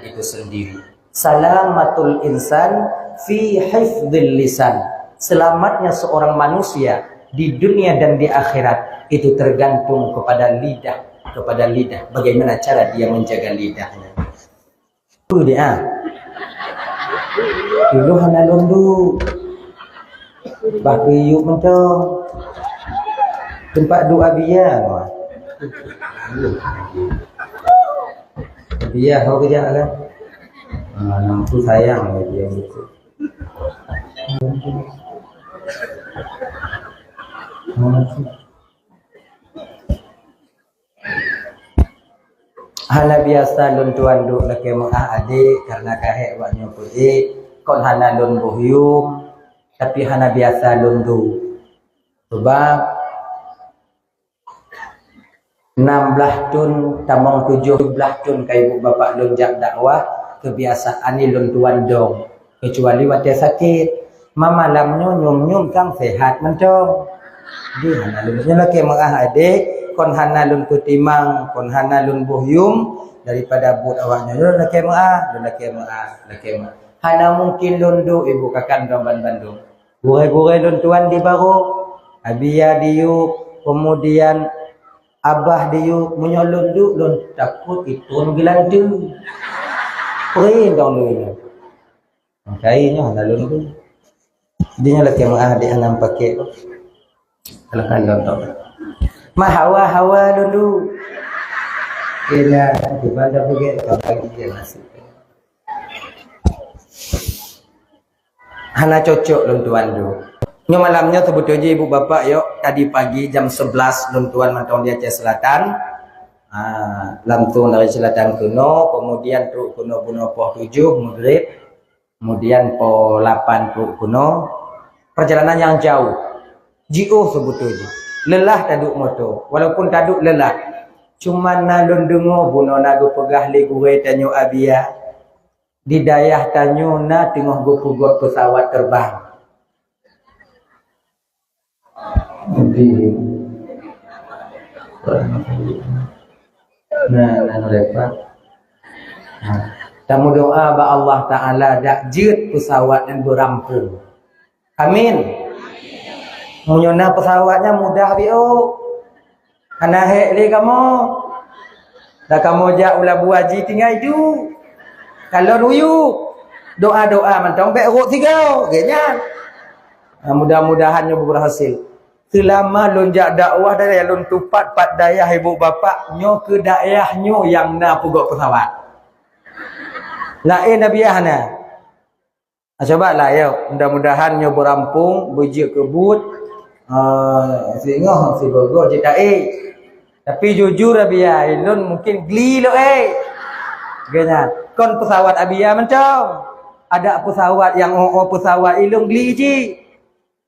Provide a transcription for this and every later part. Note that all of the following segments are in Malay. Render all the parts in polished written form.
anak itu sendiri. Salamatul insan fi hifdzil lisan. Selamatnya seorang manusia di dunia dan di akhirat itu tergantung kepada lidah, bagaimana cara dia menjaga lidahnya. Itu dia. Dulu hana lundu bagi yuk mentong tempat doa biar dia kau kerja kan nampu sayang dia itu hana biasa lun tuan duk laki adik karena kahek waknya putih kon hana lun buhyum tapi hana biasa lun du sebab 16 tun tamong 17 tun kai ibu bapak lun jak dakwah kebiasaan ni lun tuan dong kecuali waktu sakit mama lamnyo nyum kang sehat mencong di hana lunnya laki adik kon hana lun kutimang kon hana lun buhyum daripada but awaknya lun laki hana mungkin lun du ibu kakak Ramban Bandung gure lun tuan di baru abia diuk kemudian abah diuk menyolun du lun takut itu ngelantu keren dong lu ini kayaknya hana lun du dia laki adik hana pakai kalau kan contoh mahawa dulu kira gimana begitu kalau dia nasib hana cocok lun tuan du nyo malamnya sebetulnya ibu bapak yuk tadi pagi jam 11 lun tuan mantong di Aceh Selatan langsung dari Selatan kuno kemudian truk kuno poh 7 maghrib kemudian poh 8 truk kuno perjalanan yang jauh jauh sebetulnya lelah taduk motor walaupun taduk lelah cuma nalun dengo buno nagu pegah li gue tanyo abia di dayah tanyo na tengah gue pugot pesawat terbang nah lepas tamu doa ba Allah Ta'ala dak jut pesawat dan berampung amin. Munyona pesawatnya mudah bio. Karena hekli kamu. Dah kamu jak ulah buaji tinggal itu. Kalau ruyu doa-doa mantong bek ruk 3 genya. Mudah-mudahan nyo berhasil. Selama lonjak dakwah dari lon tupat pat dayah ibu bapak nyo ke daerah nyo yang na pugok pesawat. Lain nabiahna. Coba lah ya, mudah-mudahan nyo berampung bejik kebut. Singgoh si Bogor cerita tapi jujur abia ilun mungkin geli lo genya kon pesawat abia mencong ada pesawat yang pesawat ilung geli ji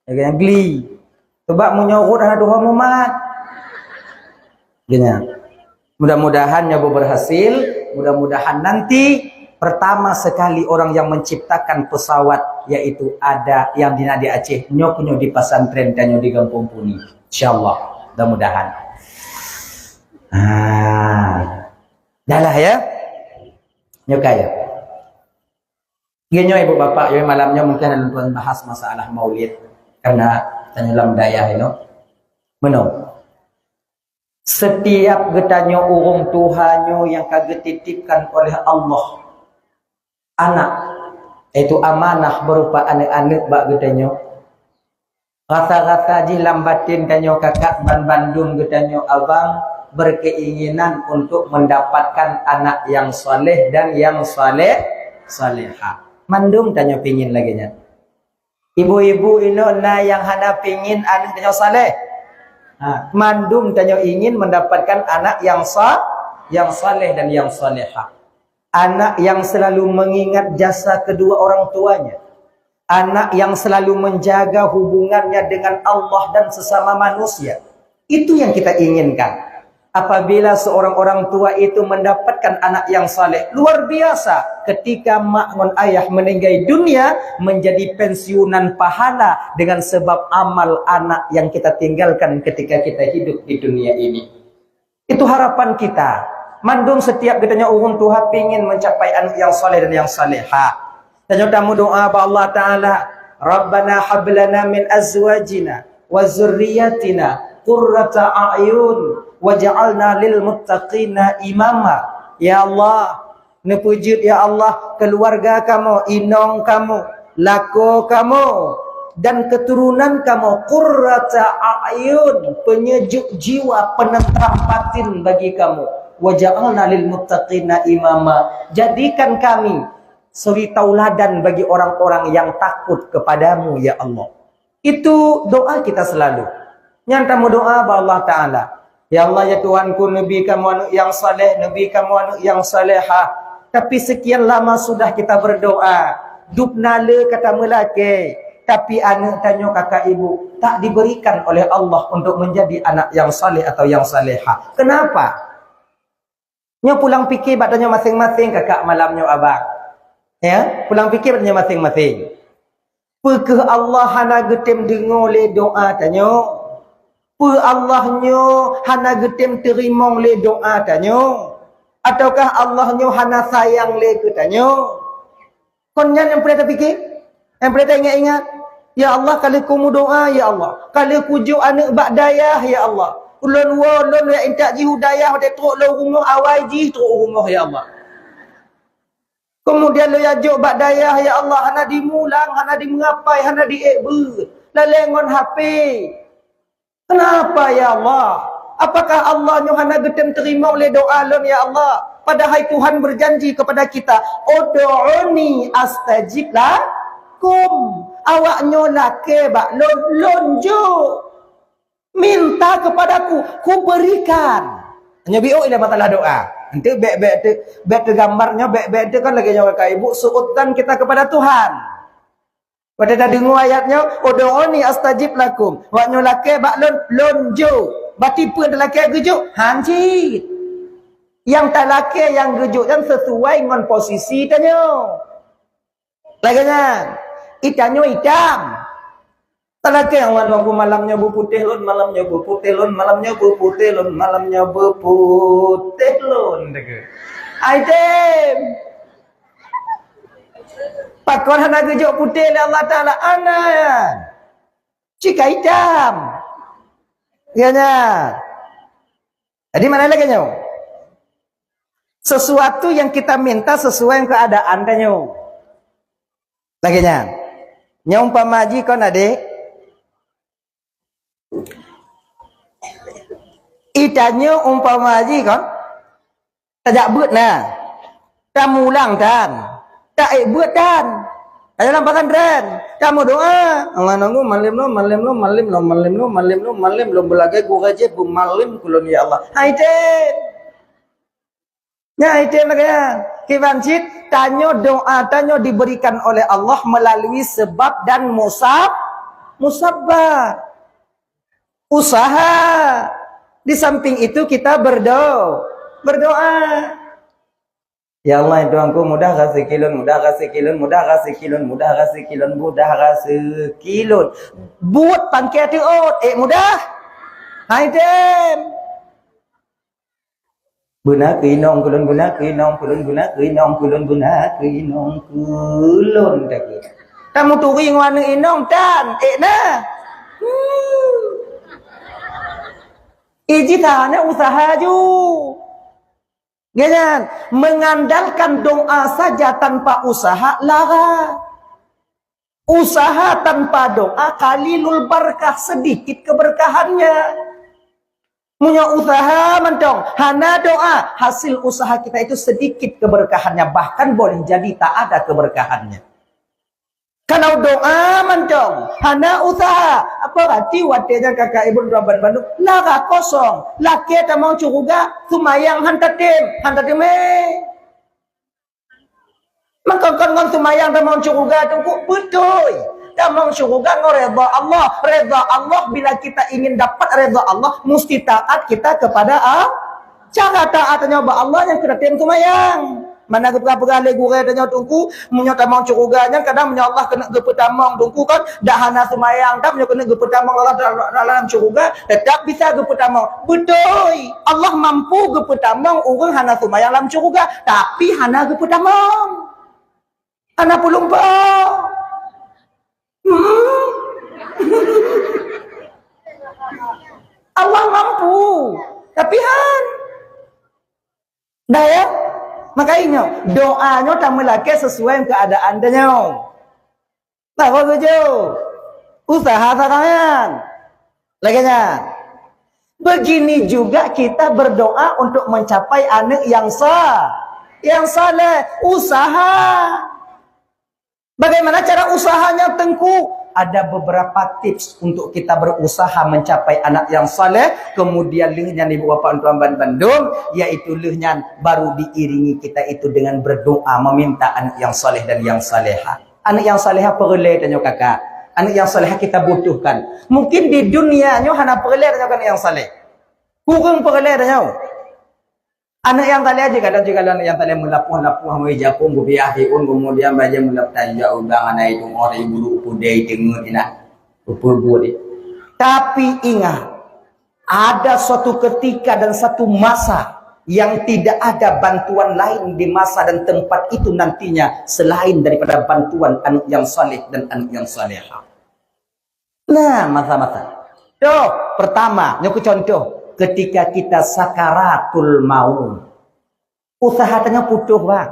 genya geli sebab menyorot ada Tuhan Muhammad genya mudah-mudahan nyoba berhasil mudah-mudahan nanti pertama sekali orang yang menciptakan pesawat yaitu ada yang di Nadi Aceh nyo di pesantren dan nyo di Kampung Puni insyaallah mudah-mudahan dah lah ya nyo kaya nyo ibu bapak yo malamnya mungkin ada tuan bahas masalah maulid karena tanya lam daya menong setiap getanyo urung Tuhanyo yang kagak titipkan oleh Allah anak itu amanah berupa anak-anak bak gedanyo rata-rata ji lambatin kanyo kakak Bandung gedanyo abang berkeinginan untuk mendapatkan anak yang soleh dan yang soleha mandum tanyo pingin lagi nya ibu-ibu ino na yang hana pingin anak tanyo soleh mandum tanyo ingin mendapatkan anak yang soleh dan yang soleha anak yang selalu mengingat jasa kedua orang tuanya. Anak yang selalu menjaga hubungannya dengan Allah dan sesama manusia. Itu yang kita inginkan. Apabila seorang orang tua itu mendapatkan anak yang saleh, luar biasa. Ketika mak ngon ayah meninggal dunia, menjadi pensiunan pahala dengan sebab amal anak yang kita tinggalkan ketika kita hidup di dunia ini. Itu harapan kita. Mandung setiap katanya urun Tuhan pingin mencapai anak yang soleh dan yang salihah. Tanya tamu doa ba Allah Ta'ala, Rabbana hablana min azwajina wa zurriyatina qurrata a'yun waj'alna lil muttaqina imama. Ya Allah, nepujud ya Allah keluarga kamu, inong kamu, lako kamu dan keturunan kamu qurrata a'yun, penyejuk jiwa, penentram batin bagi kamu. Waja'alna lil muttaqina imama, jadikan kami suri tauladan bagi orang-orang yang takut kepadamu ya Allah. Itu doa kita selalu. Nyantamu doa ba Allah Ta'ala, ya Allah ya Tuhanku, Nabi kamu anu yang saleh, Nabi kamu anu yang salehah. Tapi sekian lama sudah kita berdoa, dupnale kata melake, tapi anak tanya kakak ibu tak diberikan oleh Allah untuk menjadi anak yang saleh atau yang salehah. Kenapa? Nya pulang fikir badannya masing-masing kakak malamnya abang. Ya, pulang fikir badannya masing-masing. Pekeh Allah hana getem dengar le doa tanya. Pe Allahnya hana getem terima le doa tanya. Ataukah Allahnya hana sayang le ke tanya. Konyan yang pernah terfikir? Yang pernah ingat-ingat? Ya Allah, kalau kamu doa ya Allah, kalau kujuk anak ba'dayah ya Allah, ulun ya intak ji hudayah pada teruk lo rumah awal ji teruk rumah ya Allah. Kemudian lo yajuk ba'dayah ya Allah, hana dimulang, hana dimengapai, hana diekber, lalengon HP. Kenapa ya Allah? Apakah Allah hana getem terima oleh doa lon ya Allah? Padahal Tuhan berjanji kepada kita, ud'uni astajib lakum. Awaknya lake bak lonjo. Minta kepadaku, ku berikan. Hanya biok ini masalah doa. Nanti bek gambarnya bek kan lagi nyawa kakak ibu suutan kita kepada Tuhan. Pada dah dengar ayatnya, ud'uni astajib lakum. Awaknya lake bak lonjo. Bati pun laki gejuk, hancit. Yang tak laki yang gejuk dan sesuai dengan posisi tanya. Laganya, ikannya hitam. Tak laki yang waktu malamnya berputih lon, malamnya berputih lon, malamnya berputih lon, malamnya berputih lon. Item. Pakon hana gejuk putih oleh Allah Ta'ala. Anak. Cika hitam. Ganya. Jadi mana lagi nyo? Sesuatu yang kita minta sesuai dengan keadaan nyo. Lagi nya. Nya umpama haji kon adik. Itanyo umpama haji kon. Tak buat nah. Kamu ulang kan. Tak buat kan. Dalam pesantren, kamu doa. Allah nunggu malim lo belagai gua aja bu malim kulon ya Allah. Haiden. Ya haiden makanya. Kibancit tanyo doa tanyo diberikan oleh Allah melalui sebab dan musabab. Usaha. Di samping itu kita berdoa. Ya Allah, Tuhanku, mudah kasih kilun, mudah kasih kilun, mudah kasih kilun, mudah kasih kilun, mudah kasih kilun. Buat pangkat tiot, mudah. Hai dem. Guna kinong kulun, guna kinong kulun, guna kinong kulun, guna kinong kulun. Kamu turi ngwana inong tan, na. Ijitana usaha ju. Jangan mengandalkan doa saja tanpa usaha lara. Usaha tanpa doa qalilul barakah, sedikit keberkahannya. Punya usaha mentong, hana doa, hasil usaha kita itu sedikit keberkahannya, bahkan boleh jadi tak ada keberkahannya. Kalau doa mentong, hana usaha, apa berarti watenya kakak ibu Raban Bandung, lara kosong, laki tak mau curuga, sumayang hantatim mengkongkong sumayang tak mau curuga, tunggu betul, tak mau curuga ngoreda Allah, reda Allah, bila kita ingin dapat reda Allah, mesti taat kita kepada Allah. Cara taatnya Allah yang kena tim sumayang. Mana berapa kali gurau tanya tungku, munyo tamang curuganya kadang munyo Allah kena ke pertamang tungku kan, dah hana semayang tak munyo kena ke pertamang Allah dalam curuga, tetap bisa ke pertamang. Betul. Allah mampu ke pertamang orang hana semayang dalam curuga, tapi hana ke pertamang. Hana pulumpah. Allah mampu, tapi dah ya, makanya doanya tak melaki sesuai keadaan dia. Nah, kalau tu usaha tangan, laginya. Begini juga kita berdoa untuk mencapai anak yang saleh, usaha. Bagaimana cara usahanya Tengku? Ada beberapa tips untuk kita berusaha mencapai anak yang saleh. Kemudian lehnya ibu bapa tuan Bandung, yaitu lehnya baru diiringi kita itu dengan berdoa meminta anak yang saleh dan yang saleha. Anak yang saleha perlu tanya kakak. Anak yang saleha kita butuhkan. Mungkin di dunianya hana perlu tanya anak yang saleh. Kurang perlu tanya. Anak yang tali aja kadang juga anak yang tali melapuh-lapuh japung gubiahiun kemudian baca mulap tanja udang anak itu orang ibu pudai dengar ina upur-upur. Tapi ingat, ada suatu ketika dan satu masa yang tidak ada bantuan lain di masa dan tempat itu nantinya selain daripada bantuan anak yang saleh dan anak yang salehah. Nah, masa-masa. Tuh, pertama, nyuku contoh. Ketika kita sakaratul maut, usaha tanya putuh bang.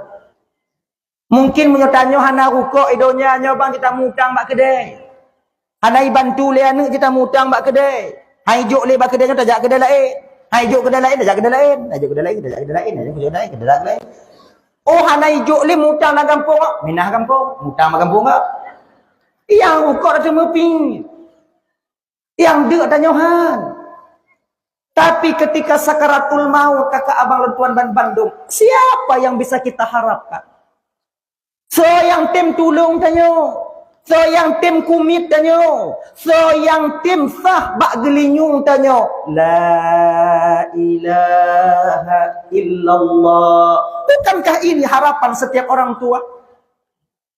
Mungkin menyertanya hana rukuk idonya bang kita mutang bak kedai. Hana bantu le anak kita mutang bak kedai. Hai juk le bak kedai kita jak kedai lain. Hai juk kedai lain jak kedai lain. Hai juk kedai lain kita jak kedai lain. Hai juk kedai lain. Oh hana juk le mutang nak kampung ah. Minah kampung, mutang mak kampung ah. Yang rukuk ada meping. Yang dek tanya han. Tapi ketika sakaratul maut kakak abang lentuan dan Bandung, siapa yang bisa kita harapkan? So yang tim tulung tanyo, so yang tim kumit tanyo, so yang tim sah bak gelinyung tanyo. La ilaha illallah. Bukankah ini harapan setiap orang tua?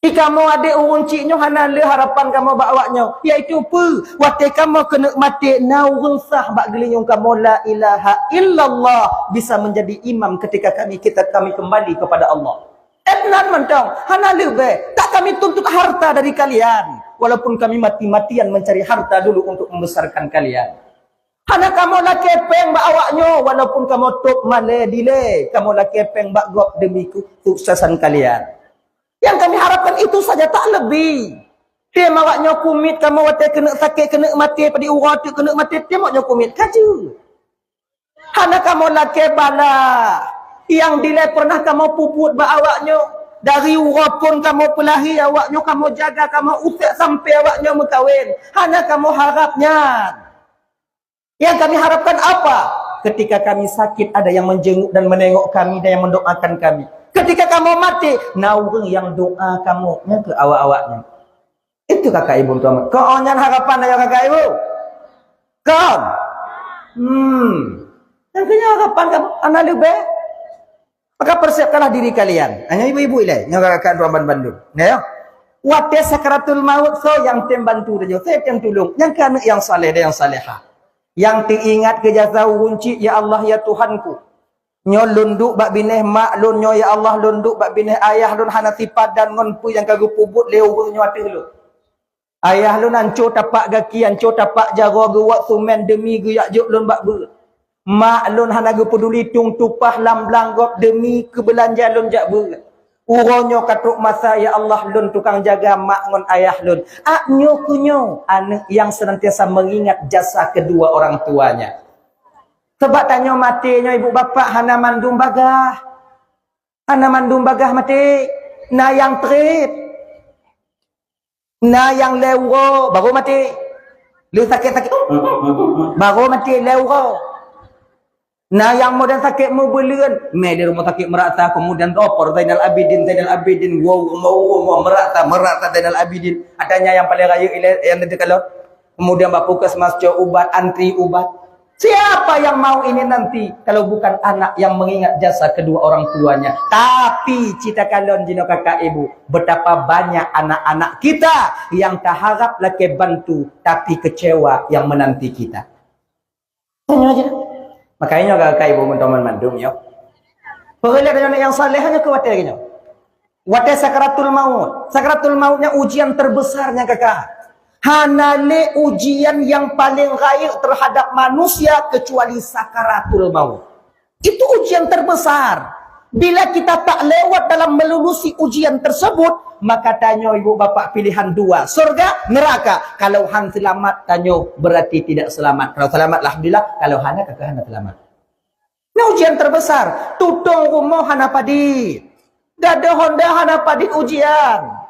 Jika kamu ada urun ciknya hana le harapan kamu bawaknya, iaitu apa? Waktu kamu kena mati na urun sah bak gelinyung kamu la ilaha illallah bisa menjadi imam ketika kami kembali kepada Allah. Etnan mentang hana le be, tak kami tuntut harta dari kalian, walaupun kami mati-matian mencari harta dulu untuk membesarkan kalian. Hana kamu la kepeng bak awaknya, walaupun kamu tok male dile, kamu la kepeng bak gop demi kesuksesan kalian. Yang kami harapkan itu saja, tak lebih. Dia mawaknya kumit, kamu waktu kena sakit, kena mati, pada urat kena mati, dia mawaknya kumit. Kaju. Hana kamu laki bala. Yang dile pernah kamu puput awaknya. Dari urat pun kamu pelahi awaknya, kamu jaga, kamu usik sampai awaknya berkahwin. Hana kamu harapnya. Yang kami harapkan apa? Ketika kami sakit, ada yang menjenguk dan menengok kami, dan yang mendoakan kami. Ketika kamu mati, naung yang doa kamu ke awak-awaknya. Itu kakak ibu tuan. Kau onyan harapan ya kakak ibu? Kau? Yang punya harapan kamu, anak lebih. Maka persiapkanlah diri kalian. Hanya ibu-ibu ini, yang kakak tuan Bandung. Ya, waktu sakaratul maut, so yang tim bantu dia, saya yang tolong. Yang kan yang saleh dan yang salehah. Yang teringat ke jasa kunci, ya Allah ya Tuhanku. Nyo lunduk bak bineh mak lun nyo ya Allah lunduk bak bineh ayah lun hana sifat dan ngonpu yang kagak pubut leu nyo ate lu. Ayah lun anco tapak gaki anco tapak jaro gewak sumen demi guyak juk lun bak ber. Mak lun hana ge peduli tung tupah lam blanggop demi kebelanja lun jak ber. Uronyo katuk masa ya Allah lun tukang jaga mak ngon ayah lun. Aknyo kunyo anak yang senantiasa mengingat jasa kedua orang tuanya. Sebab tanya matinya ibu bapa hana mandum bagah. Hana mandum bagah mati. Na yang trip. Na yang leuro baru mati. Lu sakit-sakit baru mati leuro. Na yang modern sakit mau belian. Me di rumah sakit merata kemudian opor Zainal Abidin wow merata Zainal Abidin. Adanya yang paling raya yang nanti kalau kemudian bak puskesmas ubat antri ubat. Siapa yang mau ini nanti kalau bukan anak yang mengingat jasa kedua orang tuanya? Tapi cita kalian jino kakak ibu, betapa banyak anak-anak kita yang tak harap lagi bantu tapi kecewa yang menanti kita. Tanya aja. Makanya kakak ibu teman mandum yo. Pengelihat yang saleh hanya kuatir gini. Wadah sakaratul maut. Sakaratul mautnya ujian terbesarnya kakak. Hanale ujian yang paling gaib terhadap manusia kecuali sakaratul maut. Itu ujian terbesar. Bila kita tak lewat dalam melulusi ujian tersebut, maka tanya ibu bapak pilihan dua, surga, neraka. Kalau hang selamat, tanya berarti tidak selamat. Kalau selamat, alhamdulillah. Kalau hana, kakak hana selamat. Ini ujian terbesar. Tutung rumah hana padit. Gada Honda hana padit ujian.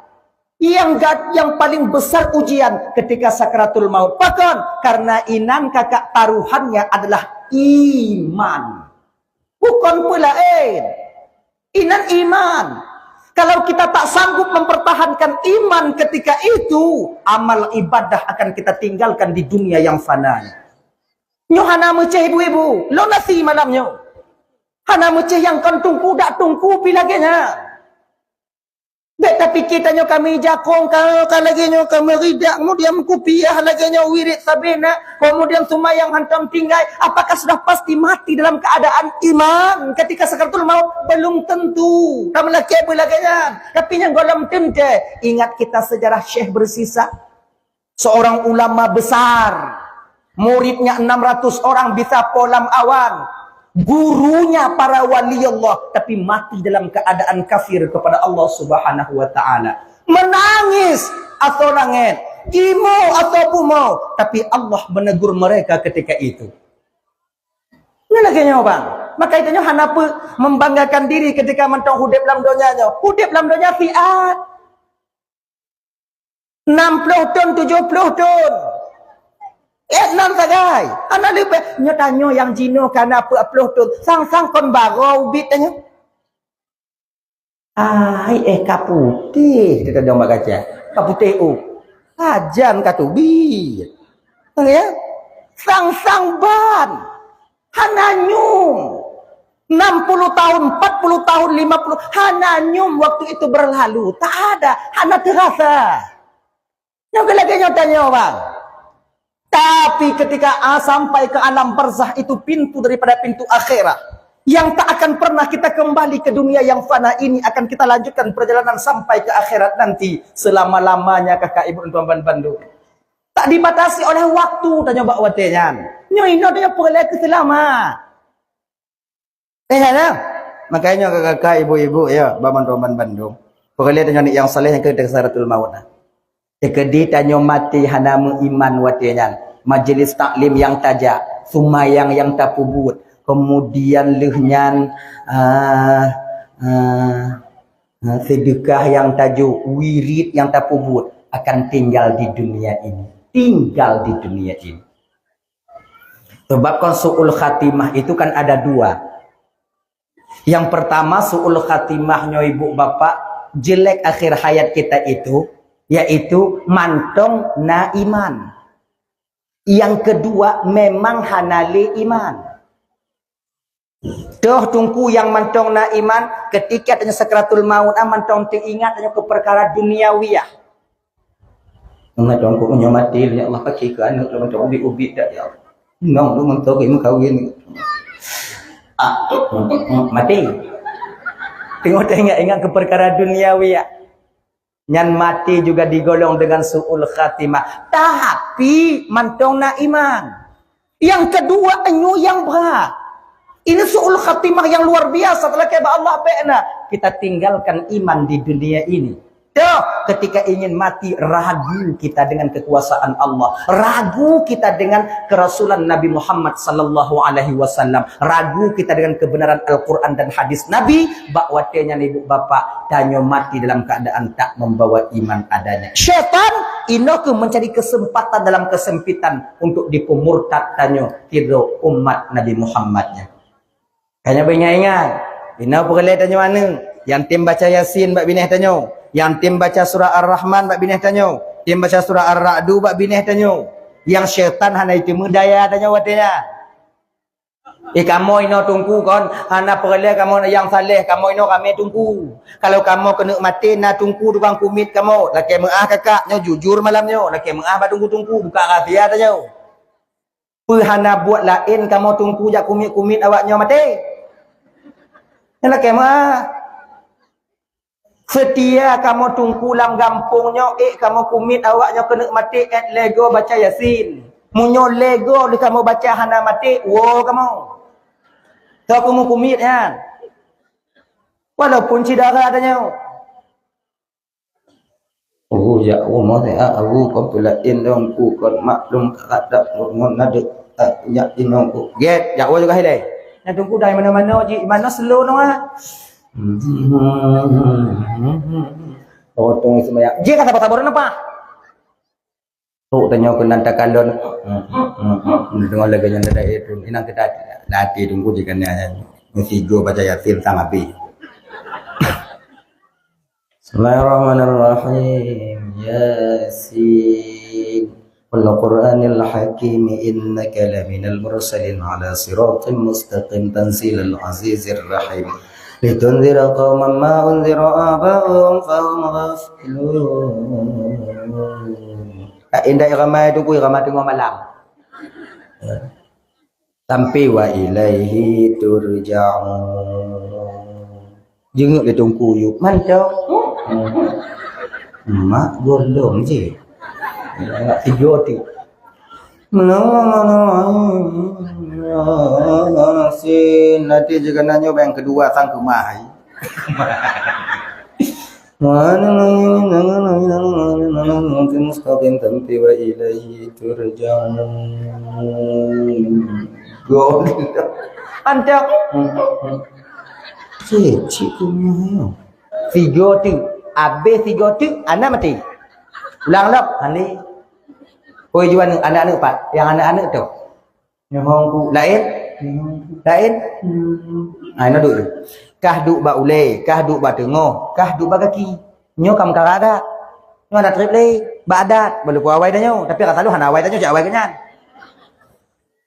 Yang paling besar ujian ketika sakratul maut. Bahkan karena inan kakak taruhannya adalah iman. Bukan pula inan iman. Kalau kita tak sanggup mempertahankan iman ketika itu, amal ibadah akan kita tinggalkan di dunia yang fana. Nyo hana meceh ibu-ibu, lo nasi malamnya. Hana meceh yang kan tungku dak tungku pilagenya. Tapi kita nyo kami jakong kalau lagi nyo kami ridak kemudian kupiah lagi nyo wirid sabena kemudian sumayang hantam tinggai, apakah sudah pasti mati dalam keadaan iman ketika sakaratul maut? Belum tentu. Kamu lagi belaganya. Tapi yang golem tente, ingat kita sejarah Syekh Bersisa, seorang ulama besar, muridnya 600 orang bisa polam awan. Gurunya para wali Allah, tapi mati dalam keadaan kafir kepada Allah Subhanahu wa taala. Menangis atau nangis, imo atau pumau, tapi Allah menegur mereka ketika itu. Ini lagi bang. Maka itu hanapa membanggakan diri ketika mentong hudip dalam donyanya. Hudip dalam donya fiat. 60 ton, 70 ton. Nan sagai. Anak lepe nyotanyo yang jino kana apa tu sang-sang kon baro ubit tanya. Kaputih kita jom bagaja. Kaputih ajan katu bi. Ya. Sang-sang ban. Hananyum. 60 tahun, 40 tahun, 50 hananyum waktu itu berlalu. Tak ada, hana terasa. Yang lagi nyotanyo bang. Tapi ketika sampai ke alam barzah itu pintu daripada pintu akhirat yang tak akan pernah kita kembali ke dunia yang fana ini, akan kita lanjutkan perjalanan sampai ke akhirat nanti selama-lamanya kakak ibu dan tuan Bandung. Tak dibatasi oleh waktu tanya bak watenyan. Nyoino dia perlai ke selamat. Makanya kakak ibu-ibu ya baman tuan Bandung. Perlai tanya yang saleh yang ke sakaratul maut. Dekedi tanyo mati hanamu iman watian, majelis taklim yang tajak, sumayang yang tak pubut, kemudian lehnyan sedekah yang tajuk, wirid yang tak pubut, akan tinggal di dunia ini. Tinggal di dunia ini. Sebab su'ul khatimah itu kan ada dua. Yang pertama su'ul khatimahnya ibu bapak, jelek akhir hayat kita itu, yaitu mantong na iman. Yang kedua memang hanale iman. Toh tungku yang mantong na iman ketika tanya sakratul maut mantong teringat tanya ke perkara duniawiyah. Mantong ku mati ya Allah pakai ke anak mantong ubi dak ya Allah. Nong lu mantong imu kawin. Mati. Tengok ingat ke perkara duniawiyah. Nyan mati juga digolong dengan su'ul khatimah. Tapi mantong na iman. Yang kedua enyu yang berat. Ini su'ul khatimah yang luar biasa. Telah keba Allah pe'na. Kita tinggalkan iman di dunia ini. Tuh, ketika ingin mati, ragu kita dengan kekuasaan Allah. Ragu kita dengan kerasulan Nabi Muhammad sallallahu alaihi wasallam. Ragu kita dengan kebenaran Al-Quran dan hadis Nabi. Bakwatenya ibu bapak, tanyo mati dalam keadaan tak membawa iman adanya. Syaitan, inoku mencari kesempatan dalam kesempitan untuk dipemurtad tanyo tiru umat Nabi Muhammadnya. Kayaknya ingat. Ina perlai tanyo mana? Yang tim baca Yasin, bak bineh tanyo. Yang tim baca surah Ar-Rahman bak bineh tanyo. Tim baca surah Ar-Ra'du bak bineh tanyo. Yang syaitan hana itu mudaya tanyo watenya. Kamu ino tunggu kon. Hana perle kamu yang saleh. Kamu ino kami tunggu. Kalau kamu kena mati, na tunggu tukang kumit kamu. Laki mengah kakaknya jujur malamnya. Laki mengah tunggu-tunggu. Buka rahasia aja. Hana buat lain kamu tunggu jak kumit-kumit awaknya mati. Yang laki mengah. Setia kamu tunggu lam gampungnya. Kamu kumit awaknya kena mati. Lego baca Yasin. Munyo lego di kamu baca hana mati. Wow kamu. Tahu kamu kumit ya. Walaupun cidara adanya. Oh ya Allah ya aku kompulain dong ku kon maklum kada ngon nade ya inong get ya Allah juga hilai. Nah tunggu dari mana-mana ji mana slow no ah. Oh tunggu semaya. Ji kata taboran apa? Oh tanya ke nanta kalon. Dengar lagi yang ada itu. Inang kita latih tunggu jika mesti go baca Yasin sama bi. Bismillahirrahmanirrahim. Yasin. Wal Qur'anil Hakim innaka laminal mursalin ala siratin mustaqim tanzilal azizir rahim. Litunzira qauman ma unzira aba'uhum fahum ghafilun. Indah irama itu ku irama tengah malam. Sampai wa ilaihi turja'un. Jenguk dia tunggu yuk. Mantap. Mak golong je. Nak tidur tu. Sin nanti juga nanya yang kedua sang kemai. Mustaqim tanti wa ilaihi turja'un. Golong. Mantap. Cik punya. Tiga tu. Habis tiga tu, anak mati. Ulang lap. Ani. Oi jual anak-anak pat. Yang anak-anak tu. Yang hongku. Lain? Lain? Ini duduk. Kah duduk ba ulai. Kah duduk ba tengah. Kah duduk ba kaki. Nyo kam karada. Nyo ada trip lay. Ba adat. Boleh puas awai dah nyo. Tapi kata lu hana awai dah nyo. Cak awai kenyan.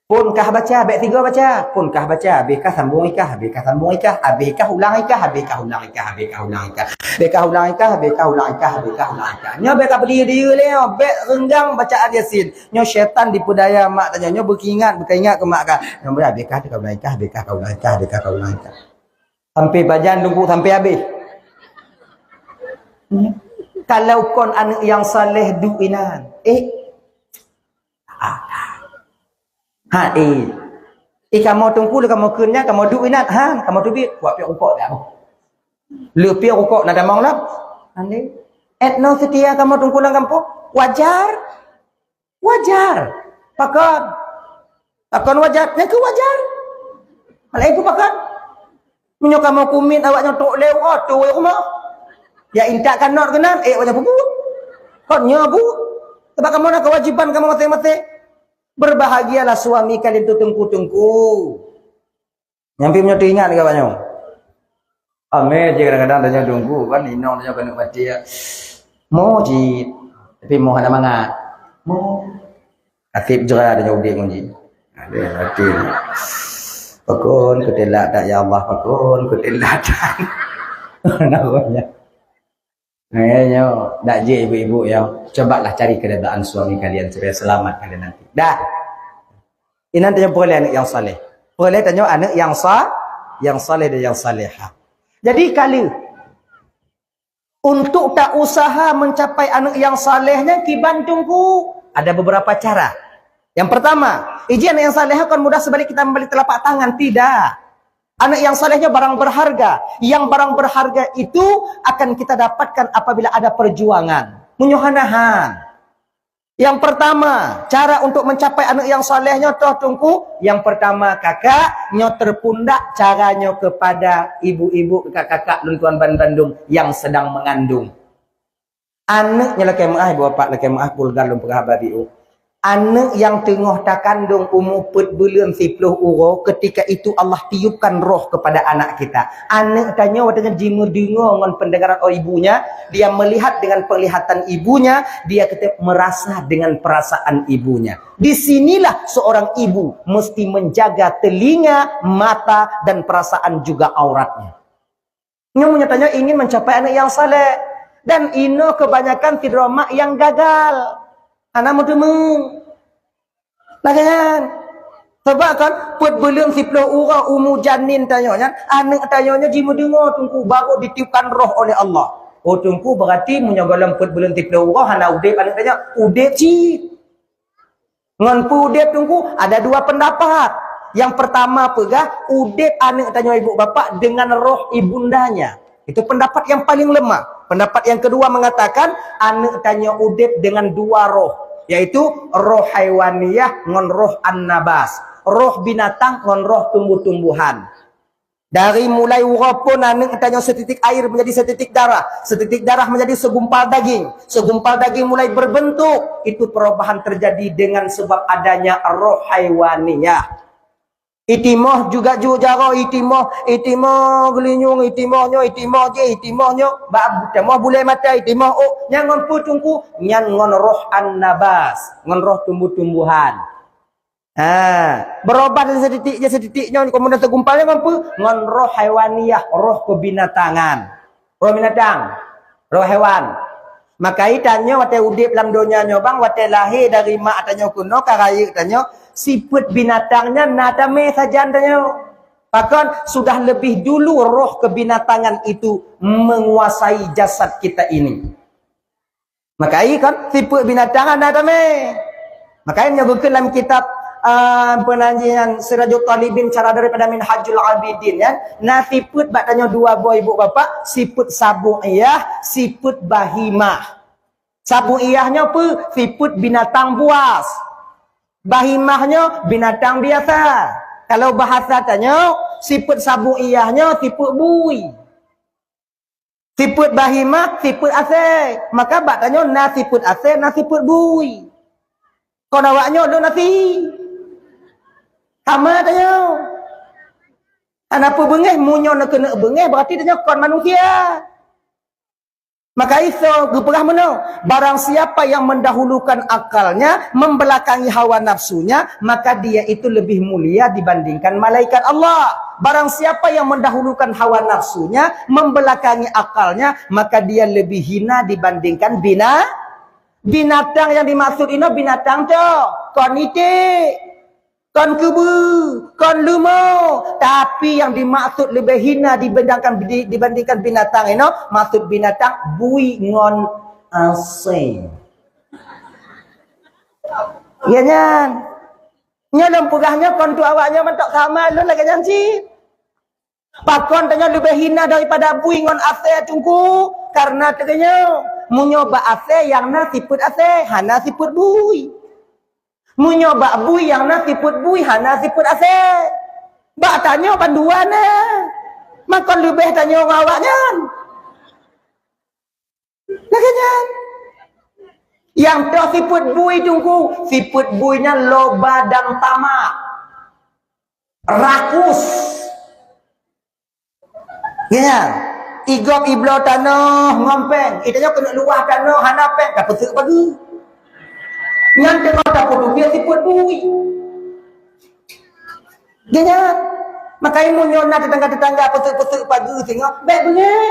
Pun kah baca, baik tiga baca. Pun kah baca, bekah sambung ikah, bekah sambung ikah, bekah ulang ikah, bekah ulang ikah, bekah ulang ikah, bekah ulang ikah, bekah ulang ikah, bekah ulang ikah. Nyo bekah berdiri le, bek renggang bacaan Yasin. Nyo syaitan dipudaya mak tanya, nyo berkingat ke mak kah. Nyo belah bekah kau ulang ikah, bekah kau ulang ikah, bekah kau ulang ikah. Sampai bajan tunggu sampai habis. Kalau kon anak yang saleh duinan, kamu tunggu le kamu kenyang kamu duk inat kamu tu bi buat pi rukuk dah le pi rukuk nak damang lap ande etno setia kamu tunggu lang kampung wajar pakon wajar nek wajar malai ku pakon menyo kamu kumit awaknya tok lew tu rumah ya intak kan not kenan wajah bubu kon nyabu sebab kamu nak kewajiban kamu mate-mate. Berbahagialah suami kalian itu tunggu-tunggu. Nyampe punya ingat kawannya. Ame je kadang-kadang tanya tunggu kan inong tanya kena mati ya. Mau ji tapi mau ada mangat. Mau akib jera tanya udik kunci. Ada hati. Pakon ketelak tak ya Allah pakon ketelak tak. Namanya. Kayaknya dak je ibu-ibu ya. Cobalah cari keredaan suami kalian supaya selamat kalian nanti. Dah. Ini tanya boleh anak yang saleh. Boleh tanya anak yang saleh dan yang salehah. Jadi kalau untuk tak usaha mencapai anak yang salehnya kiban tunggu ada beberapa cara. Yang pertama, anak yang salehah kan mudah sebalik kita membeli telapak tangan, tidak. Anak yang salehnya barang berharga. Yang barang berharga itu akan kita dapatkan apabila ada perjuangan. Menyuhanahan. Yang pertama, cara untuk mencapai anak yang salehnya toh tunggu. Yang pertama, kakak nyo terpundak caranya kepada ibu-ibu, kakak-kakak luntuan Bandung yang sedang mengandung. Anaknya laki maah, bapak laki maah pulgar lumpur hababiu. Anak yang tengah tak kandung umur 4 bulan 10 orang, ketika itu Allah tiupkan roh kepada anak kita. Anak tanya, watanya jima dengar dengan pendengaran ibunya, dia melihat dengan penglihatan ibunya, dia kata merasa dengan perasaan ibunya. Disinilah seorang ibu mesti menjaga telinga, mata, dan perasaan juga auratnya. Nyomunya tanya ingin mencapai anak yang saleh. Dan ini kebanyakan drama yang gagal. Anak muda-muda. Nah kan? Sebab kan, put belum 10 orang umur janin tanyanya, anak tanyanya jimu dengar tunggu baru ditiupkan roh oleh Allah. Oh tunggu berarti menyagalam put belum 10 orang, anak udip, anak tanya, udip cik. Ngan pu udip tunggu, ada dua pendapat. Yang pertama pegah, udip anak tanya ibu bapa dengan roh ibundanya. Itu pendapat yang paling lemah. Pendapat yang kedua mengatakan, anak tanya udip dengan dua roh. Yaitu roh haiwaniyah ngon roh an-nabas. Roh binatang ngon roh tumbuh-tumbuhan. Dari mulai walaupun anak tanya setitik air menjadi setitik darah. Setitik darah menjadi segumpal daging. Segumpal daging mulai berbentuk. Itu perubahan terjadi dengan sebab adanya roh haiwaniyah. Itimoh juga jaro itimoh gelinyung itimohnya bab temo boleh mata itimoh oh nyangon putungku nyangon roh an-nabas ngon roh tumbuh-tumbuhan berubah dari setitiknya kemudian segumpalnya mampu ngon roh haiwaniyah roh kebinatangan roh binatang roh hewan maka itanya wate udip lam donya nyobang wate lahir dari mak tanya kuno karaya tanya sifat binatangnya nadame saja tanya. Bahkan sudah lebih dulu roh kebinatangan itu menguasai jasad kita ini. Maka ini kan sifat binatang nadame. Makanya menyebutkan dalam kitab penanjian Sirajul Talibin cara daripada Minhajul Abidin ya. Nah sifat batanya dua boy ibu bapa, sifat sabu'iyah, sifat bahimah. Sabu'iyahnya apa? Sifat binatang buas. Bahimahnya binatang biasa. Kalau bahasa tanya, sifat sabu'iyahnya sifat bui. Sifat bahimah, sifat asal. Maka bak tanya, na sifat asal, na sifat bui. Kau nawaknya ada nasi. Sama tanya. Kenapa bengih? Munyo nak kena bengih, berarti tanya kon manusia. Maka itu geperah mana? Barang siapa yang mendahulukan akalnya, membelakangi hawa nafsunya, maka dia itu lebih mulia dibandingkan malaikat Allah. Barang siapa yang mendahulukan hawa nafsunya, membelakangi akalnya, maka dia lebih hina dibandingkan binatang yang dimaksud ini binatang tu. Kon itik, kon kubu, kon lumo. Tapi yang dimaksud lebih hina dibandingkan binatang ini, maksud binatang bui ngon asing. Ya nyan. Nya lempurahnya kon tu awaknya mentok sama lu lagi nyanci. Pakon tanya lebih hina daripada bui ngon asing tunggu karena ternyata menyoba asing yang nasiput asing, hana siput bui. Menyoba bui yang nasiput bui, hana siput asing. Bak tanya panduan makan lebih tanya orang awaknya. Laganya. Yang tu siput bui tunggu, siput buinya loba dan tamak. Rakus. Ya. Igok iblo tanah ngompeng. Itanya kena luah tanah hanapeng dah pesek pagi. Yang tengah tak perlu dia siput bui. Dia makai munyona tetangga-tetangga pesek-pesek pagi tengok. Baik benar.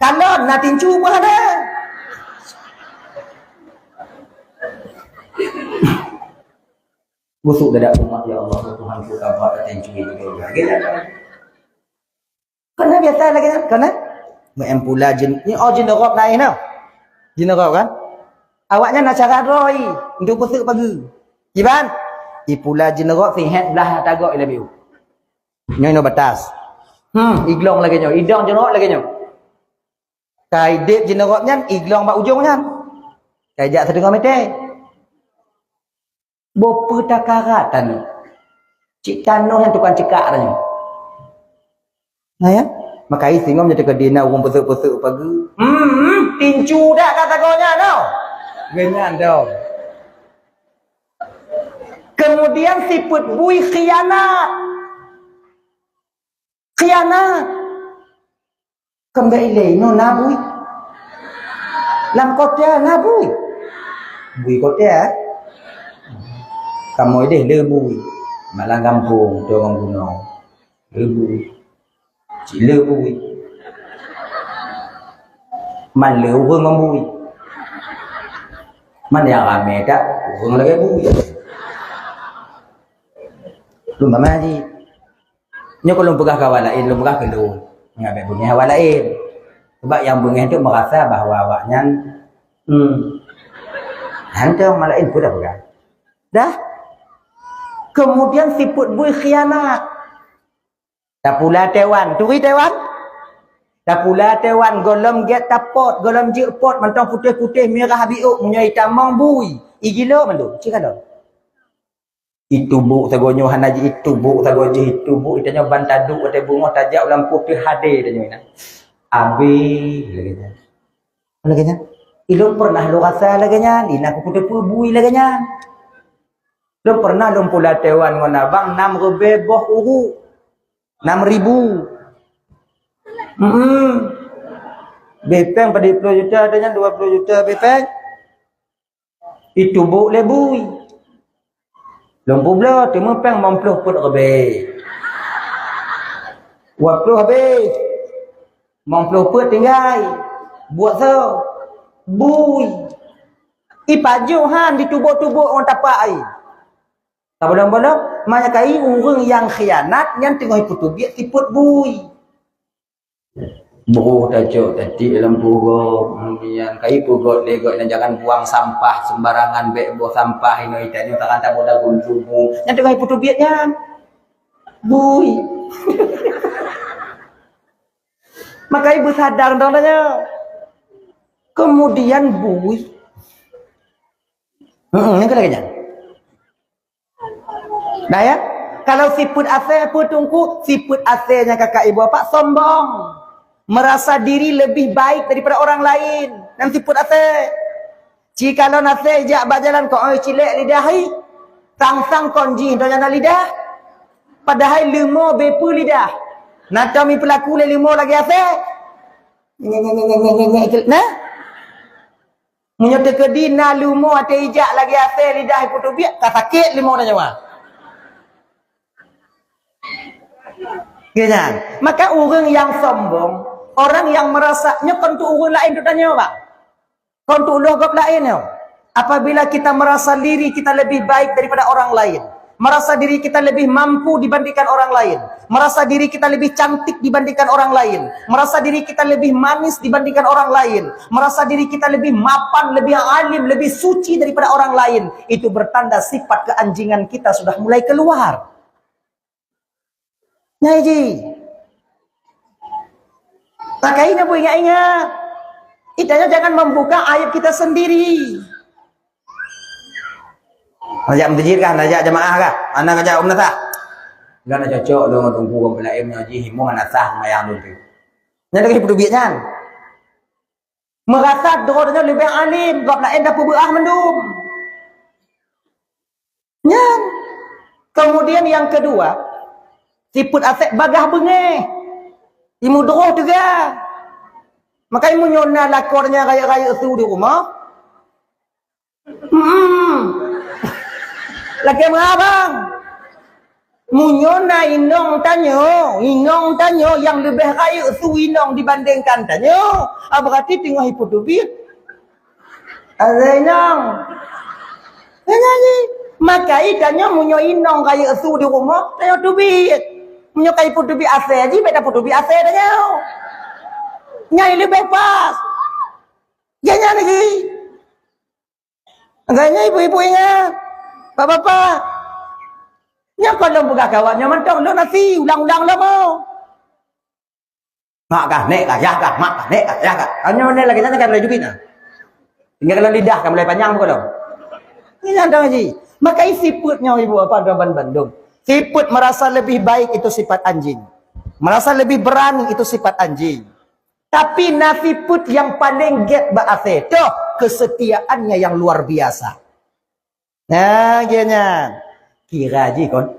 Kalau nak tincu pun ada. Busuk dadak umat ya Allah Tuhan ku apa tincu itu lagi. Kena biasa lagi kan? Kena mempula jin ni jin nerok naik tau. Jin nerok kan? Awaknya nak cara roi untuk pesek pagi. Iban, ipula jin nerok sihat belah tagak lebih. Nyono batas. Iglong lagi nyo, idong jin nerok lagi nyo. Kai dep jin neroknya iglong bak ujungnya. Kai jak setengah meter. Bopo takaratan. Cik Tano yang tukang cekak tanya. Nah ya? Maka singom jadi kedina orang pesek-pesek pagi. Tincu dah kata gonya tau. Genyan tau. Kemudian sifat bui khianat. Khianat. Kembali no nabui. Lam kota nabui. Bui kota. Kamu deh lebui. Malang kampung tu orang gunung. Lebui. Cik lebui. Man leu pun membui. Man yang ramai tak? Orang lagi bui. Lu mama ji. Nyo kalau pegah kawan lain, lu pegah kelu. Ngabai bunyi kawan lain. Sebab yang bunyi itu merasa bahawa awaknya hantar orang lain pun dah pegang. Dah. Kemudian sifat bui khianat. Tak pula Taiwan, turi Taiwan. Tak pula Taiwan golom get tapot, golom je pot mentang putih-putih merah biuk punya hitam mong bui. Igilo mandu, cik ada. Itu bu tagonyo hanaji itu bu tagonyo itu bu itanya bantadu ate bunga tajak ulang putih hadir tanya ina. Abi laganya. Laganya. Ilum pernah lu rasa laganya, ina ku putih bui laganya. Lu pernah lu pula Taiwan ngon abang 6 boh uhu. 6,000. Bepeng pada 10 juta adanya 20 juta bepeng. Itu bu lebui. Lembu belah cuma peng 50 put lebih. 20 habis. 50 put tinggal. Buat so. Bui. Ipajuhan di tubuh-tubuh orang tapak air. Tak boleh-boleh, banyak kali orang yang khianat yang tengah putus biak tiput bui. Buruh tajuk tadi dalam buruh, kemudian kali pugot legok dan jangan buang sampah sembarangan, buang sampah ini tadi tak kata boleh gunjung. Yang tengah putus biaknya bui. Maka ibu sadar dongnya. Kemudian bui. Ini kena nah ya, kalau sifat asal apa tungku? Sifat asalnya kakak ibu bapak sombong. Merasa diri lebih baik daripada orang lain. Dan sifat asal. Jika lo nasi jak berjalan kau cilek lidahi. Sang-sang konji donya lidah. Padahal limo bepu lidah. Nak mi pelaku le limo lagi asal. Nah. Menyata kedina limo ate ijak lagi asal lidah putu biak tak sakit limo dah nyawa. Kan? Maka orang yang sombong, orang yang merasanya kontu orang lain tu tanya apa? Kontu logop lain yo. Apabila kita merasa diri kita lebih baik daripada orang lain, merasa diri kita lebih mampu dibandingkan orang lain, merasa diri kita lebih cantik dibandingkan orang lain, merasa diri kita lebih manis dibandingkan orang lain, merasa diri kita lebih mapan, lebih alim, lebih suci daripada orang lain, itu bertanda sifat keanjingan kita sudah mulai keluar. Nyai ji. Makanya bu ingat-ingat. Itanya jangan membuka aib kita sendiri. Ajak masjid kan, ajak jemaah kan. Anak ajak umrah tak? Enggak nak cocok lu ngatungku kau pelaim ngaji himu mana sah mayang dulu tu. Nyai lagi perlu biatnya. Merasa doanya lebih alim, kau pelaim dah berah mendum. Nyan. Kemudian yang kedua, sifat asyik bagah bengeh. Imu droh juga. Maka imu nyona lakornya raya-raya su di rumah. Lagi mengabang. Munyona inong tanyo yang lebih raya su inong dibandingkan tanyo. Berarti tengah hipotubit. Ada inong. Nyanyi. Maka ikannya munyo inong raya su di rumah. Tanyo tubit. Menyukai putubi asal aja, beda putubi asal dah nyai lebih pas. Jangan lagi. Agaknya ibu-ibu ingat, bapak-bapak. Yang kalau buka kawannya mentong lo nasi ulang-ulang lo mau. Mak kah, nek kah, ya kah, mak kah, nek kah, ya kah. Hanya mana lagi tanya kan mulai jubin ah. Tinggal kalau lidah kan mulai panjang bukan dong. Ini ada lagi. Maka isi putnya ibu apa dalam Bandung. Sifat merasa lebih baik itu sifat anjing. Merasa lebih berani itu sifat anjing. Tapi nasifut yang paling get ba'afe. Tuh kesetiaannya yang luar biasa. Nah, gini. Kira je kon.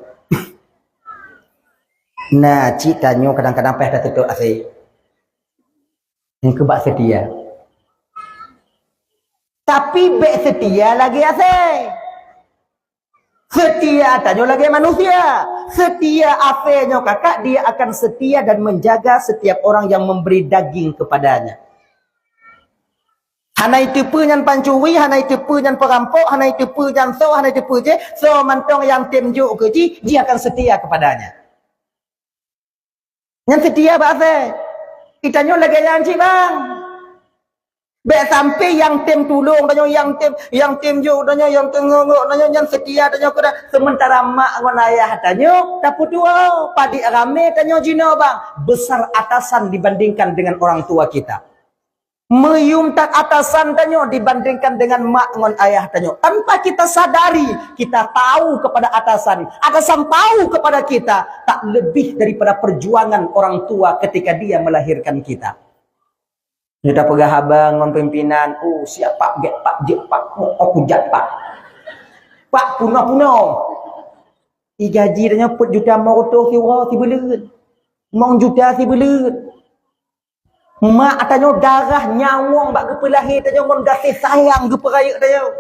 Nah, cik tanya kadang-kadang dah tutup asyik. Yang kebak setia. Tapi bek setia lagi asyik. Setia tanya lagi manusia. Setia asyiknya kakak, dia akan setia dan menjaga setiap orang yang memberi daging kepadanya. Hanai tipu nyan pancuri, hanai tipu nyan perampok, hanai tipu nyan so, hanai tipu je. So mantong yang temjuk ke ji, dia akan setia kepadanya. Yang setia bahasa. Kita nyo lagi yang cik bang. Baik sampai yang tem tolong tanya yang tem juk tanya yang tengok tanya yang setia tanya kena sementara mak ngon ayah tanya tapi tua padi rame tanya jino bang besar atasan dibandingkan dengan orang tua kita. Meyum tak atasan tanya dibandingkan dengan mak ngon ayah tanya. Tanpa kita sadari, kita tahu kepada atasan tahu kepada kita, tak lebih daripada perjuangan orang tua ketika dia melahirkan kita. Kita pegah abang ngon pimpinan, siapa get pak je pak, aku jat pak. Pak puno. Gaji tanya put juta motor si belut. Mong juta si belut. Mak tanya darah nyawang bak kepelahir tanya mon kasih sayang ke peraya tanya.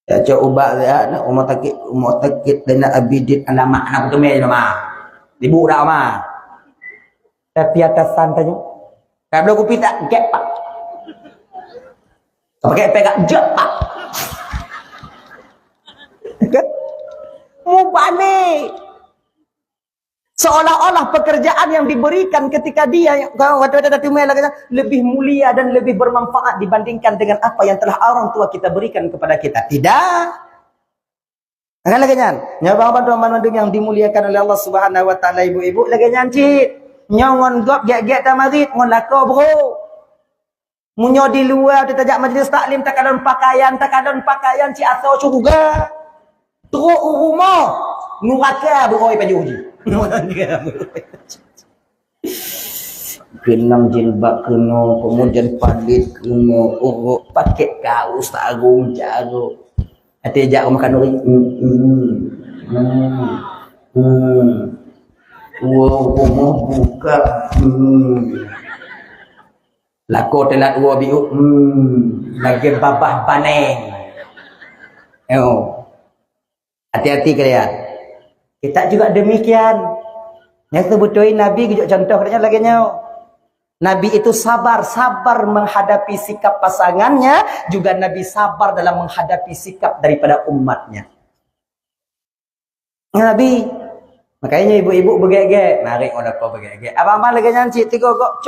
Ya cak ubak dia nak umur takit dan abidit alamak anak tu meh mah. Ibu dah mah. Tapi atasan tanya. Kalau kopi tak gap pak. Pakai pegang jep pak. Kan? Mu panik. Seolah-olah pekerjaan yang diberikan ketika dia lebih mulia dan lebih bermanfaat dibandingkan dengan apa yang telah orang tua kita berikan kepada kita. Tidak. Kan lagi nyan. Nyabang bantu yang dimuliakan oleh Allah Subhanahu wa taala ibu-ibu lagi nyan cik. Nyongon gop gek-gek tamarit ngon lako bro. Munyo di luar ditajak majlis taklim takadon pakaian cik asal juga. Teruk rumah. Nuraka beroi pajuji. Kenang jilbab kena, kemudian palit kena, urut pakai kaos sarung jago. Hati jak makan nuri. Rumah buka. Lako telat biu. Lagi babah paneng. Hati-hati kalian. Kita juga demikian. Yang betul Nabi juga contoh katanya lagi Nabi itu sabar menghadapi sikap pasangannya, juga Nabi sabar dalam menghadapi sikap daripada umatnya. Nabi, makanya ibu-ibu begek-gek, narik orang kau begek-gek. Abang-abang lagi cik tiga kok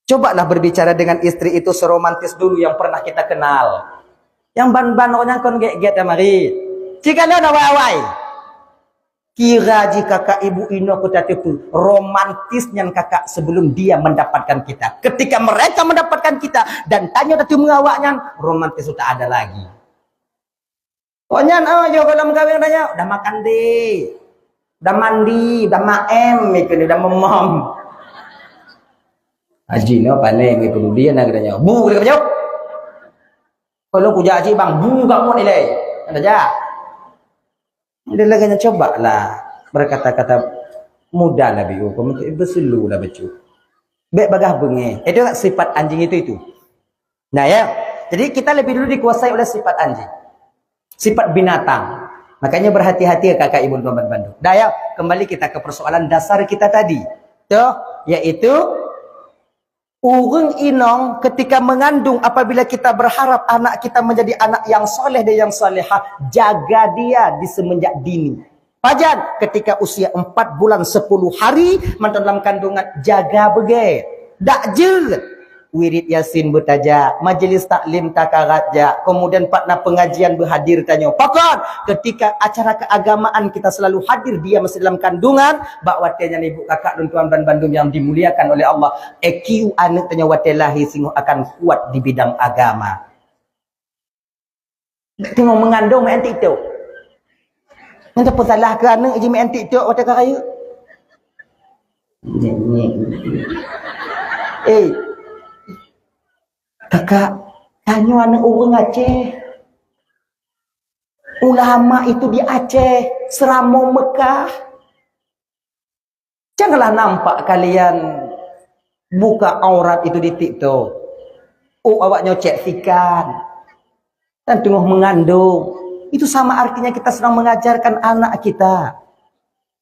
cobalah berbicara dengan istri itu seromantis dulu yang pernah kita kenal. Yang ban-ban orang kon gek-gek mari. Jika ada awai-awai. Kira jika kakak ibu ino kita tipu romantisnya kakak sebelum dia mendapatkan kita. Ketika mereka mendapatkan kita dan tanya datu mengawaknya, romantis sudah ada lagi. Pokoknya yo kalau kawin tanya, udah makan deh. Udah mandi, udah maem, udah memom. Haji no paling ikut dia nak katanya. Bu dia kata. Kalau ku janji bang, bu kamu nilai. Ada aja. Dia lagi coba lah berkata-kata mudah lah biu, kamu berselu lah becu. Baik bagah bengi. Itu sifat anjing itu. Nah ya, jadi kita lebih dulu dikuasai oleh sifat anjing, sifat binatang. Makanya berhati-hati kakak ibu teman Bandung. Nah ya, kembali kita ke persoalan dasar kita tadi, tuh, yaitu urung inong ketika mengandung, apabila kita berharap anak kita menjadi anak yang soleh dan yang solehah, jaga dia di semenjak dini. Pajan ketika usia 4 bulan 10 hari dalam kandungan, jaga bege. Dak je wirid yasin bertaja, majlis taklim takaratja, kemudian partner pengajian berhadir tanya. Pakon ketika acara keagamaan kita selalu hadir, dia masih dalam kandungan. Bak watenya ibu kakak dan tuan dan bandung yang dimuliakan oleh Allah. EQ anak tanya watelahi singguh akan kuat di bidang agama. Tengok mengandung main TikTok. Nanti apa salah ke anak je main TikTok watak raya? Kakak, tanya anak orang Aceh. Ulama itu di Aceh, Seramo, Mekah. Janganlah nampak kalian buka aurat itu di TikTok. Oh, awaknya ceksikan dan tengah mengandung. Itu sama artinya kita sedang mengajarkan anak kita.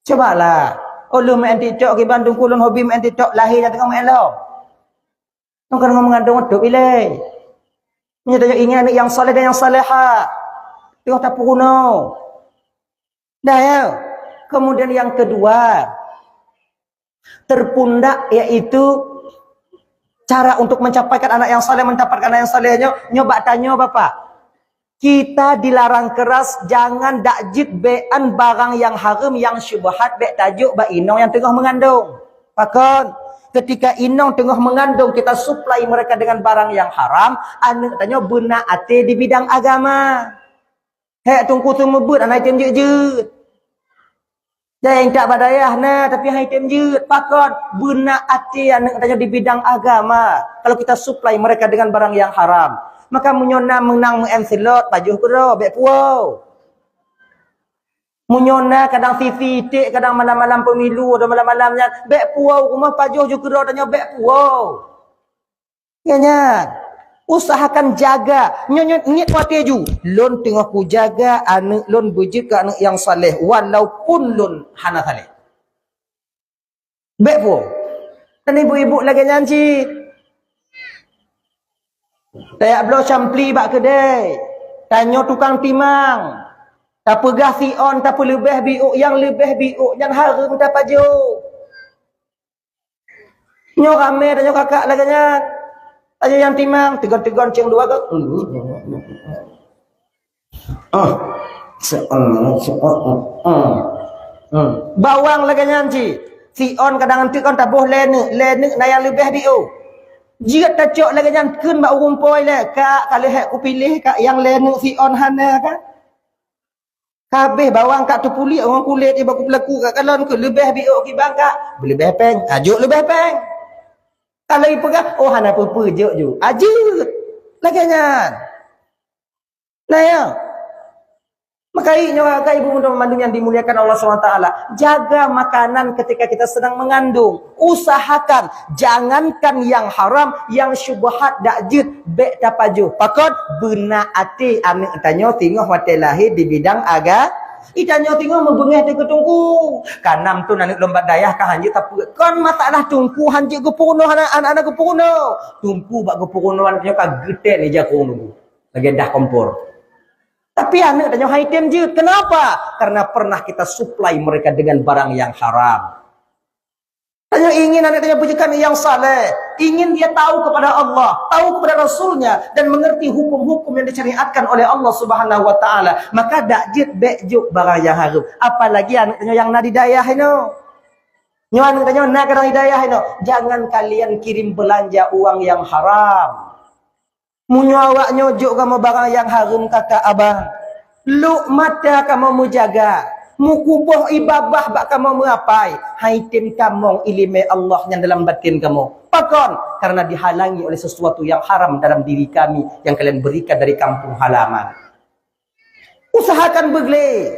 Cobalah. Oh, lu main TikTok ke Bandung, kulun hobi main TikTok, lahir dan tengah main lo. Tengah mengandung itu pilih. Menyatakan ingin anak yang soleh dan yang saleha. Tengok tak puno. Dah ya. Kemudian yang kedua, terpundak yaitu cara untuk mencapaikan anak yang saleh, mendapatkan anak yang salehnya. Nyoba tanya bapak, kita dilarang keras jangan dakjit be'an barang yang haram, yang syubhat, be' tajuk ba inong yang tengah mengandung. Pakon, ketika inong tengah mengandung, kita supply mereka dengan barang yang haram, anak tanya benar ate di bidang agama. Hek tungku semebut anak item je. Jangan tak badayah nah, tapi item je. Pakon, benar ate anak tanya di bidang agama. Kalau kita supply mereka dengan barang yang haram, maka menyona menang mengenselot pajuh kero bek puau. Menyona kadang titik, kadang malam-malam pemilu atau malam-malamnya bek puau rumah pajuh je kero tanya bek puau. Kanya usahakan jaga nyonyot kuatir ju. Lon tengah ku jaga anak lon bujik ke anak yang saleh walaupun lon hana saleh. Bek puau. Dan ibu-ibu lagi nyanci. Tayak belo campli bak kedai. Tanya tukang timang. Tak pegah si on, tak lebih biuk yang lebih biuk yang harum tak paju. Nyo rame tanya kakak lagi nyan. Tanya yang timang, tegon-tegon ceng dua ke. Bawang lagi nyanci. Si on kadang nanti on tak boleh lenek na yang lebih biuk. Jika tak cok lagi yang kun bak rumpoi le kak kalau hak ku pilih kak yang lenuk si on hana kan. Kabeh bawang kak tu puli orang kulit dia baku pelaku kak kalon ke lebih biuk ki bang kak. Lebih peng, ajuk lebih peng. Kalau ibu kak oh hana apa juk ju. Ajut. Laganya. Nah ya. Makanya ibu muda mengandung yang dimuliakan Allah SWT, jaga makanan ketika kita sedang mengandung. Usahakan jangankan yang haram, yang syubhat dakjit bek tapajuh. Pakot benar ati anak tanya tengok hotel lahir di bidang agama. Itanya tengok membengah te ketungku. Kanam tu anak lombat dayah ka hanji tapi kon masalah tungku hanji gepuno anak-anak gepuno. Tungku bak gepunoan punya ka gede ni jakono. Lagi dah kompor. Tapi anak tanya item je. Kenapa? Karena pernah kita supply mereka dengan barang yang haram. Tanya ingin anak tanya pujikan yang saleh. Ingin dia tahu kepada Allah, tahu kepada Rasulnya, dan mengerti hukum-hukum yang disyariatkan oleh Allah Subhanahu Wa Taala. Maka dakjit bekjuk barang yang haram. Apalagi anak tanya yang nadi dayah ini. Nyo anak tanya nak kadang hidayah ini. Jangan kalian kirim belanja uang yang haram. Munyo awak nyojok kamu barang yang harum kakak abang. Luk mata kamu mujaga. Mukubuh ibabah bak kamu mengapai. Haitin kamu ilmu Allah yang dalam batin kamu. Pakon karena dihalangi oleh sesuatu yang haram dalam diri kami yang kalian berikan dari kampung halaman. Usahakan begle.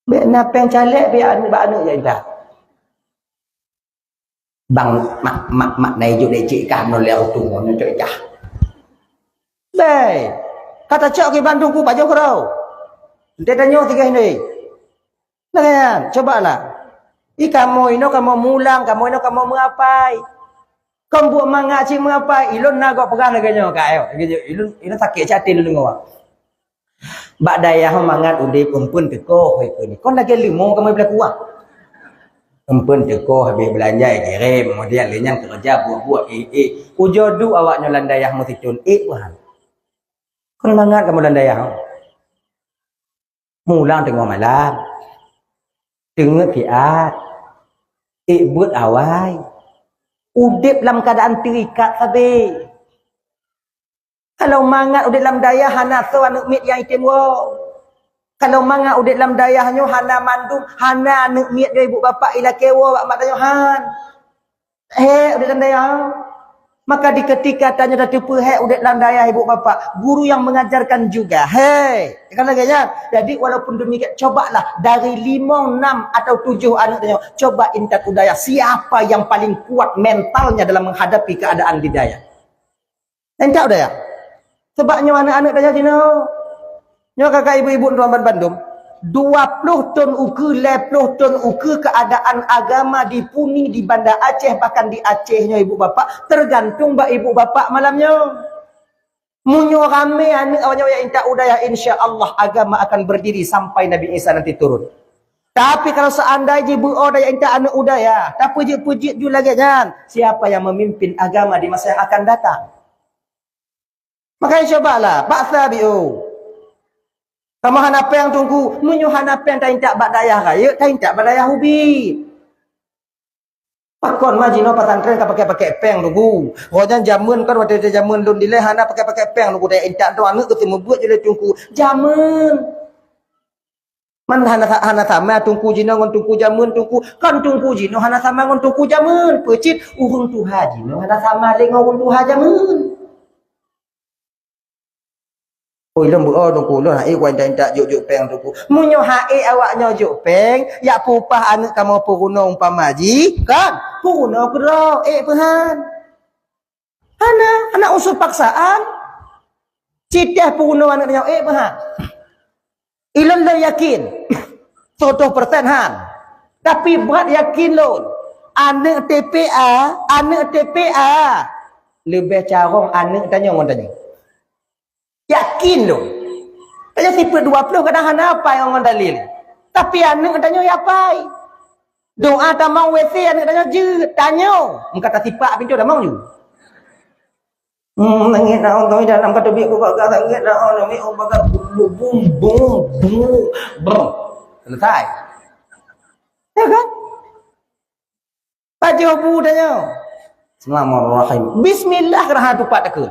Bek napeng calek bek anu ya indah. Bang mak này vô đây chị cam nó leo tung nó trời cha. Đây, kata cok ke Bandung ku pajak kau. Dia tanya tiga ini. Nah kan, cobalah. Kamu ini kamu mulang, kamu ini kamu mengapai? Kamu buat mangak cing mengapai? Ilun nagok pegang laganya kau. Ilun sakit cati lu ngawak. Bak daya mangat udah kumpul teko itu ni. Kau lagi limo kamu boleh kuat. Empun teko habis belanja kirim kemudian lenyang kerja buat ujodu awaknya landayah musicun wan kon mangat kamu landayah mulang tengah malam tengah kiat buat awai udip dalam keadaan terikat sabe kalau mangat udip dalam daya hana so anu mit yang item wo. Kalau manga udik dalam dayahnya hana mandum, hana anak miat dia ibu bapa ila kewa bak mak tanya han. Udik dalam dayah. Maka di ketika tanya dah tipu udah landaya ibu bapa, guru yang mengajarkan juga. Kan laganya. Jadi walaupun demikian, cobalah dari 5, 6 atau 7 anak tanya, coba intat udaya siapa yang paling kuat mentalnya dalam menghadapi keadaan di daya. Intat udaya. Sebabnya anak-anak daya sini, nyo kakak ibu-ibu tuan Bandung, 20 ton ukur, 10 ton ukur keadaan agama di Puni, di Banda Aceh, bahkan di Acehnya ibu bapa, tergantung mbak ibu bapa malamnya. Munyo rame anak awaknya yang intak udaya, insya-Allah agama akan berdiri sampai Nabi Isa nanti turun. Tapi kalau seandainya ibu udaya intak anak udaya, tak pujit-pujit juga lagi kan, siapa yang memimpin agama di masa yang akan datang? Makanya cobalah, Pak Sabiu. Kamu apa yang tunggu? Menyuhan apa yang tak intak badayah raya, tak intak badayah ubi. Pakon majino pesantren ka pakai peng tunggu. Rojan jamun kan waktu jamun lun dileh hana pakai peng tunggu tak intak tu anak tu semua buat je tunggu. Jamun. Man hana sama tunggu jino ngon tunggu jamun tunggu. Kan tunggu jino hana sama ngon tunggu jamun. Pecit urung tuha jino hana sama le ngon tuha jamun. Oi lembu tunggu lo hai wan tak juk peng tunggu. Munyo hai awaknya juk peng, ya pupah anak kamu puruno umpama ji, kan? Puruno kero pehan. Anak usul paksaan. Citah puruno anak dia pehan. Ilon le yakin. 100% han. Tapi berat yakin lo. Anak TPA lebih carong anak tanya orang tanya. Yakin lo. Tanya tipe 20 kadang apa yang orang dalil. Tapi anak tanya apa? Doa tamang WC anak tanya je. Tanya. Muka tak tipak pintu dah mau je. Nangis nak orang dalam kata biar buat kata nangis nak orang ni orang kata bum. Selesai. Ya kan? Baca buku tanya. Bismillahirrahmanirrahim. Bismillah kerana tupak tak ke?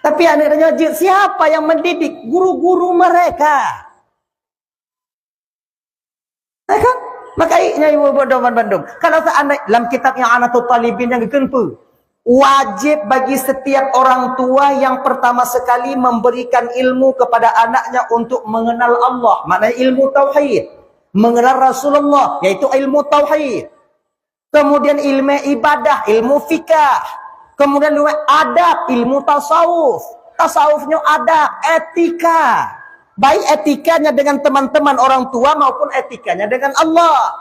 Tapi anak tanya, siapa yang mendidik? Guru-guru mereka. Kan? Makanya ibu Doman Bandung. Kalau seandainya dalam kitab yang Anatul Talibin yang kenapa? Wajib bagi setiap orang tua yang pertama sekali memberikan ilmu kepada anaknya untuk mengenal Allah. Maknanya ilmu tauhid. Mengenal Rasulullah, yaitu ilmu tauhid. Kemudian ilmu ibadah, ilmu fikah. Kemudian adab, ilmu tasawuf. Tasawufnya adab, etika. Baik etikanya dengan teman-teman orang tua maupun etikanya dengan Allah.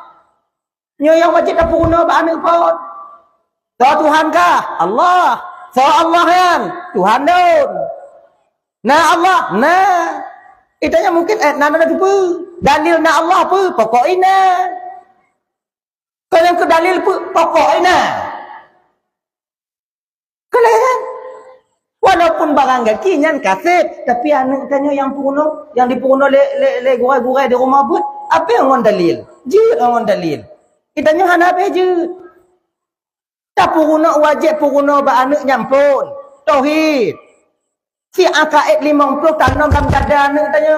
Nyo yang wajib tak purna anak pun. Tahu Tuhan kah? Allah. So Allah kan? Tuhan don. Nah Allah, nah. Itanya mungkin nana ada apa? Dalil na Allah apa? Pokoknya. Kalau yang ke dalil apa? Pokoknya. Kan? Walaupun barang gakinyan kasih, tapi anak tanya yang puno, yang dipuno le gurai-gurai di rumah buat, apa yang orang dalil? Je orang dalil. Kitanya hana apa je? Tak puno wajib puno ba anak nyampun. Tauhid. Si akaid 50 tanam dalam dada anak tanya.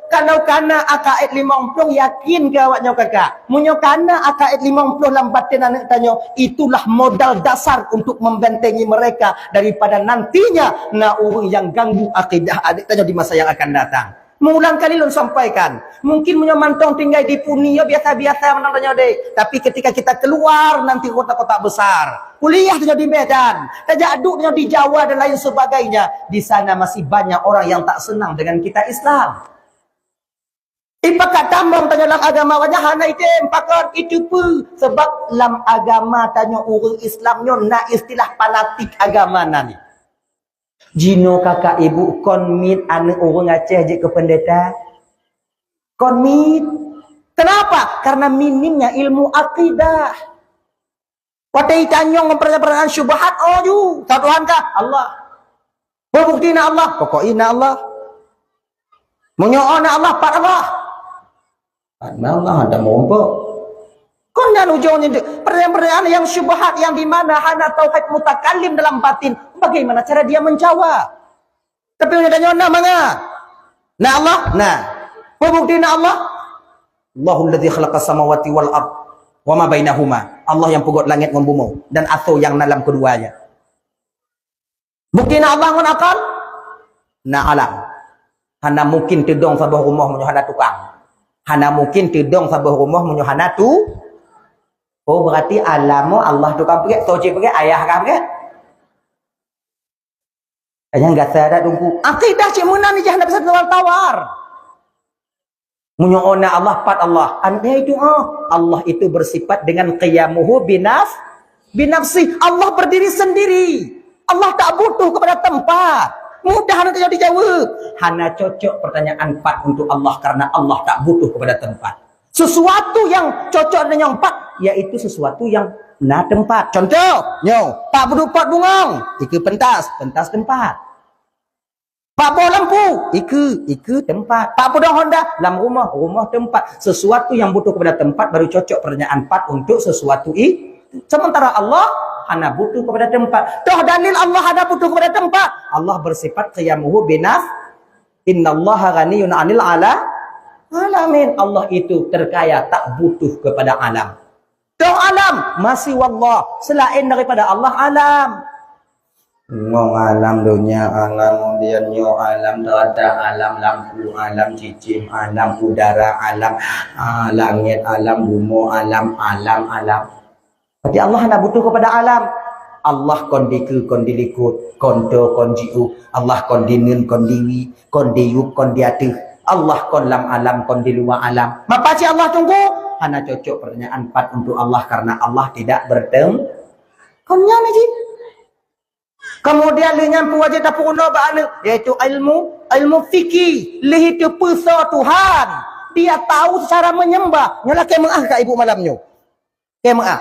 Kalau kana akaid 50 yakin ke awaknya kakak? Munyo kana akaid 50 dalam batin anak tanya, itulah modal dasar untuk membentengi mereka daripada nantinya orang yang ganggu akidah adik tanya di masa yang akan datang. Mengulang kali lun sampaikan. Mungkin munyo mantong tinggal di Punia biasa-biasa menang tanya dek. Tapi ketika kita keluar nanti kota-kota besar. Kuliah tanya di Medan. Tanya aduk tanya di Jawa dan lain sebagainya. Di sana masih banyak orang yang tak senang dengan kita Islam. Ipakat tambang tanya dalam agama wajah hana item pakar itu pun sebab dalam agama tanya orang Islamnya nak istilah fanatik agama nani. Jino kakak ibu konmit anak orang Aceh je ke pendeta. Konmit. Kenapa? Karena minimnya ilmu akidah. Watai tanya mempercayaan syubhat ju. Tak Tuhan kah? Allah. Berbukti na Allah. Pokoknya Allah. Menyo'o na Allah pak Allah. Allah ada mompo. Kon dan ujungnya pertanyaan yang syubhat yang di mana hana tauhid mutakallim dalam batin. Bagaimana cara dia menjawab? Tapi udah tanya na manga. Na Allah, nah. Bukti na Allah. Allahul ladzi khalaqas samawati wal ard wa ma bainahuma. Allah yang penggot langit dan bumi dan atau yang dalam keduanya. Bukti nak Allah ngon akal? Nak alam. Hana mungkin tedong sabah rumah menyuhana tukang. Hana mungkin tedong sabah rumah menyuhana tu. Oh berarti alamu Allah tukang pergi, toci pergi, ayah kan pergi. Ayah enggak sadar tunggu. Akidah cik mana ni jangan bisa tawar-tawar. Menyuhana Allah pat Allah. Anda itu Allah itu bersifat dengan qiyamuhu binafsi. Allah berdiri sendiri. Allah tak butuh kepada tempat. Mudah nak dijawab. Hana cocok pertanyaan 4 untuk Allah karena Allah tak butuh kepada tempat. Sesuatu yang cocok dengan yang 4 yaitu sesuatu yang na tempat. Contoh, nyo, pak berdupat bungong, iku pentas tempat. Pak boh lampu, iku tempat. Pak pedang Honda, dalam rumah tempat. Sesuatu yang butuh kepada tempat baru cocok pertanyaan 4 untuk sesuatu itu. Sementara Allah hana butuh kepada tempat. Toh dalil Allah hana butuh kepada tempat. Allah bersifat qiyamuhu binaf. Innallaha ghaniyun 'anil alamin. Allah itu terkaya, tak butuh kepada alam. Toh alam masih wallah, selain daripada Allah alam. Ngong alam dunia, alam kemudian nyo alam terada, alam lampu, alam cicim, alam udara, alam langit, alam bumi, alam. Berarti Allah nak butuh kepada alam. Allah kon diku, kon dilikut, kon do, kon jiu. Allah kon dinin, kon diwi, kon diup, kon diatu. Allah kon lam alam, kon di luar alam. Mapa si Allah tunggu? Hana cocok pertanyaan 4 untuk Allah karena Allah tidak bertemu. Konnya ni. Kemudian dengan wajib dapur ba'ana yaitu ilmu fikih. Lih itu pusa Tuhan. Dia tahu cara menyembah. Nyolah kemah kat ibu malamnya. Kemah.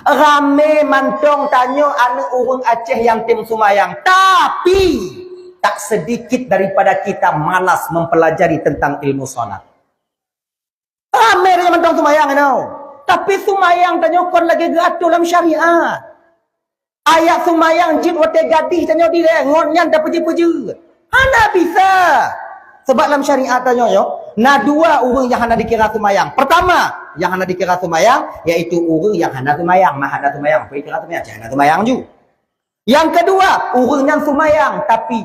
Rame mantong tanya anak orang Aceh yang tim sumayang. Tapi tak sedikit daripada kita malas mempelajari tentang ilmu solat. Rame dia mantong sumayang tau. Tapi sumayang tanya kon lagi gatul dalam syariat. Ayat sumayang jid wate gadih tanya dia ngonyan dah puji-puji. Hana bisa. Sebab dalam syariat tanya yo, na 2 orang yang hana dikira sumayang. Pertama, yang hana dikira sumayang yaitu orang yang hana sumayang, nah hana sumayang, apa dikira sumayang? Hana sumayang juga. Yang kedua, orang yang sumayang tapi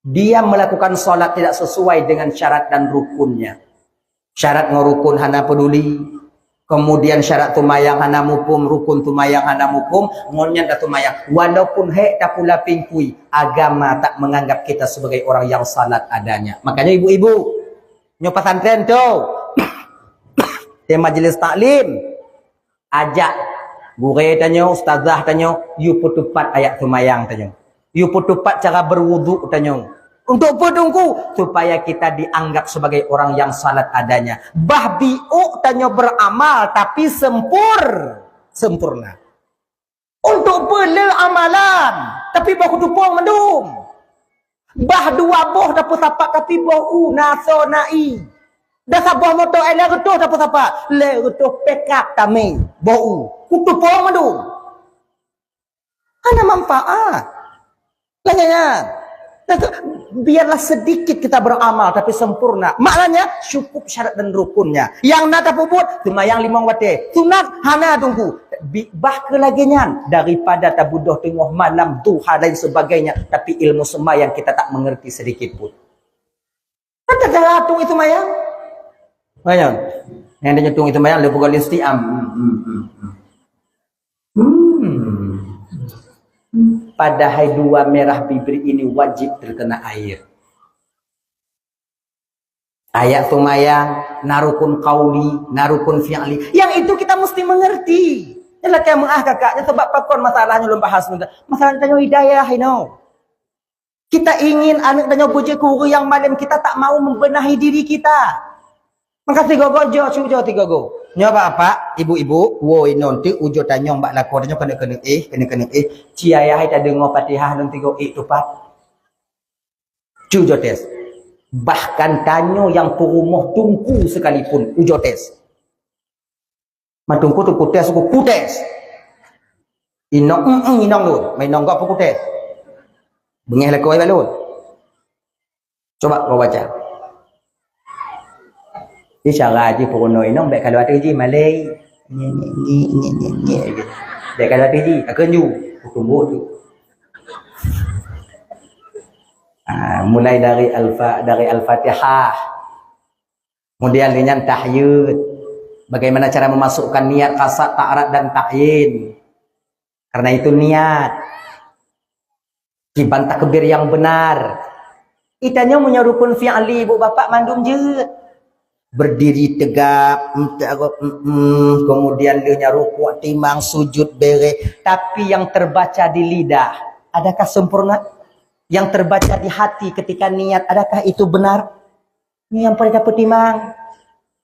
dia melakukan solat tidak sesuai dengan syarat dan rukunnya. Syarat ngorukun hana peduli. Kemudian syarat tumayang hana mupum, rukun tumayang hana mupum, ngonyan dah tumayang. Walaupun hek tak pula pingkui, agama tak menganggap kita sebagai orang yang salat adanya. Makanya ibu-ibu, nyo pesantren tu, di majlis taklim, ajak guru tanya, ustazah tanya, you putupat ayat tumayang tanya. You putupat cara berwuduk tanya. Untuk pedungku supaya kita dianggap sebagai orang yang salat adanya. Bah biuk tanya beramal tapi sempurna. Untuk bela amalan tapi bahu dupong mendung. Bah 2 boh dapat tapak tapi bau naso nai. Dah sabah motor ai le retuh dapat tapak. Le retuh pekap tami bau. Kutupong mendung. Ana manfaat. Lanyanya. Biarlah sedikit kita beramal tapi sempurna. Maknanya cukup syarat dan rukunnya. Yang nak tapubut semayang 5 waktu. Sunat hana tunggu. Bah ke laginya daripada tabudoh tengah malam duha dan sebagainya tapi ilmu semayang kita tak mengerti sedikit pun. Ada cara tung itu mayang. Mayang. Yang dia tung itu mayang lepas kali istiam. Padahal 2 merah bibir ini wajib terkena air. Ayat sumayang, narukun qauli, narukun fi'li. Yang itu kita mesti mengerti. Yalah kayak kakaknya sebab pakon masalahnya belum bahas. Masalahnya tanya hidayah, you know. Kita ingin anak tanya puji guru yang malam kita tak mau membenahi diri kita. Maka 3 go jo 3 go. Nyoba apa? Ibu-ibu, woi nanti ujo tanya mbak lakon tanya kena Ci ayah kita dengar Fatihah dan 3 tu pak. Ujo tes. Bahkan tanya yang perumah tungku sekalipun ujo tes. Matungku tu tes aku tes. Inong lu, main nonggok apa tes. Bengih lakoi balun. Coba kau baca. Dia cara je perono inong baik kalau ada je Malay. Baik kalau ada je akan ju tumbuk tu. Mulai dari Al-Fatihah, kemudian dengan tahyud, bagaimana cara memasukkan niat qasad, ta'arad dan ta'yin. Karena itu niat kiban takbir yang benar. Itanya punya rukun fi'li ibu bapak mandum je. Berdiri tegap, kemudian dia rukuk, timang, sujud, bere. Tapi yang terbaca di lidah, adakah sempurna? Yang terbaca di hati ketika niat, adakah itu benar? Ini yang pada dapat timang.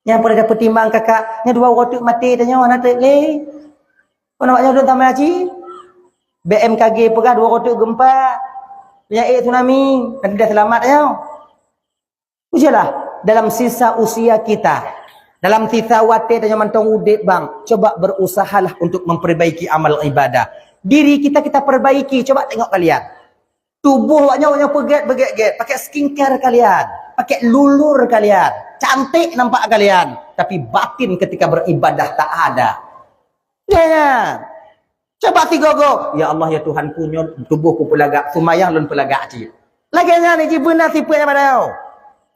Yang pada dapat timang kakak. Yang dua waktu mati, tanya mana tu? Leh. Kau nampaknya udah tambah haji? BMKG pegah dua waktu gempa. Penyakit tsunami. Nanti dah selamat ya. Ujialah. Dalam sisa usia kita. Dalam sisa wate tanya mantong udit bang. Coba berusahalah untuk memperbaiki amal ibadah. Diri kita perbaiki. Coba tengok kalian. Tubuh waknya peget-peget. Pakai skincare kalian. Pakai lulur kalian. Cantik nampak kalian. Tapi batin ketika beribadah tak ada. Jangan. Coba tigogo. Ya Allah ya Tuhan punya tubuhku pelagak. Sumayang lun pelagak cik. Laginya ni cik benar sipatnya pada kau.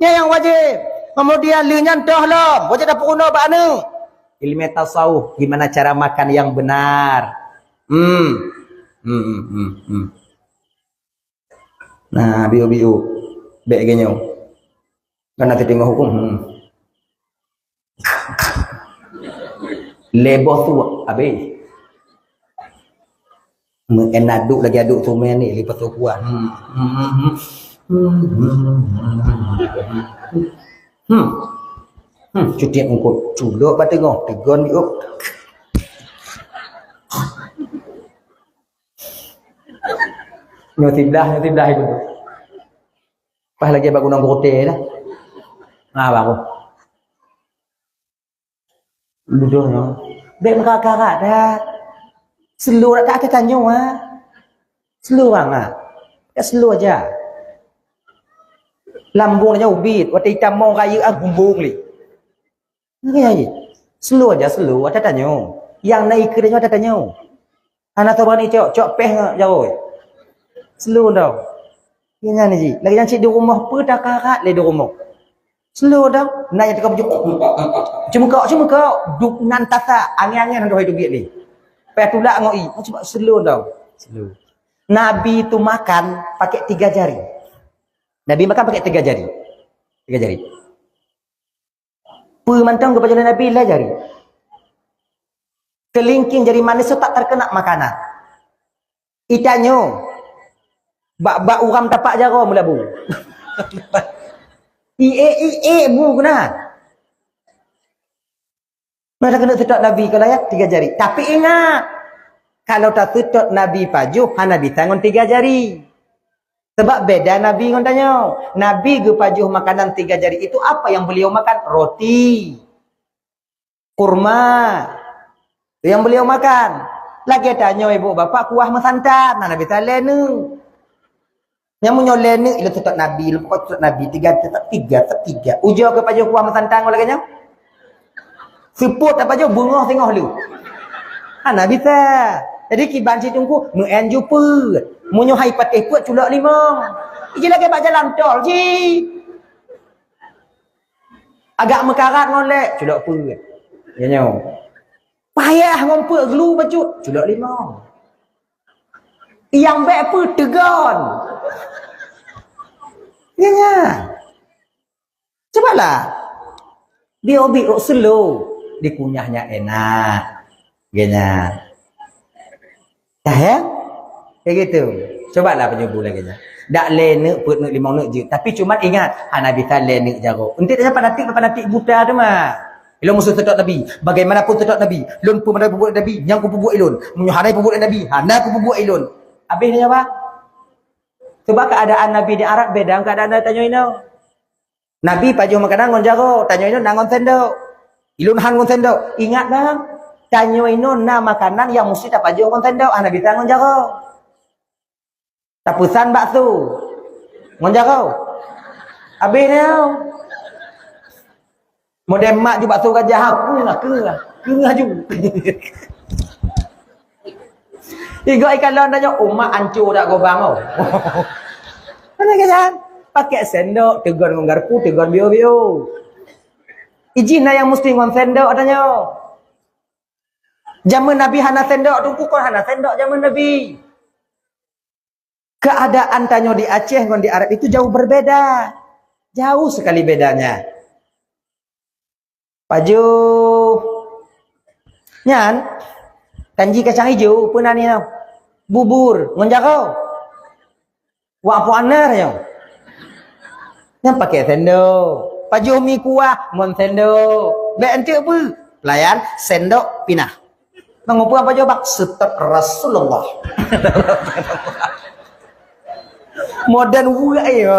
Yang wajib. Kemudian linyan tohlom. Wajib dapat guna bakna. Ilmu tasawuf. Gimana cara makan yang benar. Nah, biu-biu. Baik genyo. Kan nanti tengok hukum. Leboh tu habis. Aduk lagi aduk tu main ni lipat tu kuat. Cuti engkau culuk bat tengok. Tegon biu. Nyotiblah itu tu. Pas lagi bagus nang kote dah. Bagus. Ludohnya. Bek kakak dah. Seluruh tak ada tanya Seluruh Seluruh aja. Lambung aja ubit. Waktu hitam mau kaya bumbung li. Ni Seluruh aja ada tanya. Yang naik kerja ada tanya. Anak tu ni cok peh jauh. Seluruh dah. Ini ni ji. Lagi yang cik di rumah apa dah karat le di rumah. Slow dah. Nak yang tekap cuma kau duk nan tasa angin-angin hendak hidup ni. Payah tulak ngoi. Cuba slow dah. Slow. Nabi tu makan pakai 3 jari. Nabi makan pakai 3 jari. 3 jari. Pemantang kepada Nabi lah jari. Kelingking jari manis tu tak terkena makanan. Itanyo. Bak uram tapak jara mula bu. Bu kena. Mana kena tutup Nabi kalau ya 3 jari. Tapi ingat, kalau tak tutup Nabi pajuh, Nabi tangan 3 jari. Sebab beda Nabi ngon tanya. Nabi ge pajuh makanan 3 jari itu apa yang beliau makan? Roti. Kurma. Itu yang beliau makan. Lagi tanya ibu bapak kuah mesantan. Nabi talenu. Yang menyoleh ni ila tutup Nabi, lepas tutup Nabi 3. Ujar ke pajuh kuah mesantang laganya. Seput apa je bunga tengah lu. Nabi ta. Jadi kiban si tungku muen jumpa. Munyo hai patih puat culak 5. Iji lagi bak jalan tol ji. Agak mekarat ngolek culak apa. Ya nyo. Payah ngompek gelu bacut culak 5. Yang baik apa tegon. Ya. Cobalah. Biar slow. Dikunyahnya enak. Genya. Dah ya? Kayak gitu. Cobalah penyubuh lagi. Tak lenek put nak 5 nak je. Tapi cuma ingat. Nabi tak lenek jaruk. Nanti tak dapat nanti buta tu mah. Ilon musuh tetap Nabi. Bagaimanapun tetap Nabi. Lun pun mana perbuat Nabi. Yang ku perbuat ilun. Hanai perbuat Nabi. Hanai ku perbuat ilun. Habis dia apa? Sebab keadaan Nabi di Arab beda keadaan Nabi tanya ini. Nabi pajuh makanan ngon jaro, tanya ini nangon sendok. Ilun han ngon sendok. Ingat bang, tanya ini na makanan yang mesti tak pajuh ngon sendok. Nabi tangon jaro. Tapusan bakso. Ngon jaro. Habis dia. Model mak juga bakso gajah aku lah kengah ju. Tiga ikan lawan tanya, mak hancur tak kau bang. Mana kan? Pakai sendok, tegur nggarpu, tegur bio-bio. Ijina yang mesti ngon sendok adanya. Zaman Nabi hana sendok, tunggu kon hana sendok zaman Nabi. Keadaan tanyo di Aceh ngon di Arab itu jauh berbeda. Jauh sekali bedanya. Paju nyan kanji kacang hijau pun ani no. Bubur ngon jago. Wa apa anar yo. Nyan pakai sendok. Paju mi kuah ngon sendok. Be ente apa? Pelayan sendok pinah. Mengupu apa jawab? Setek Rasulullah. Modern wuga yo.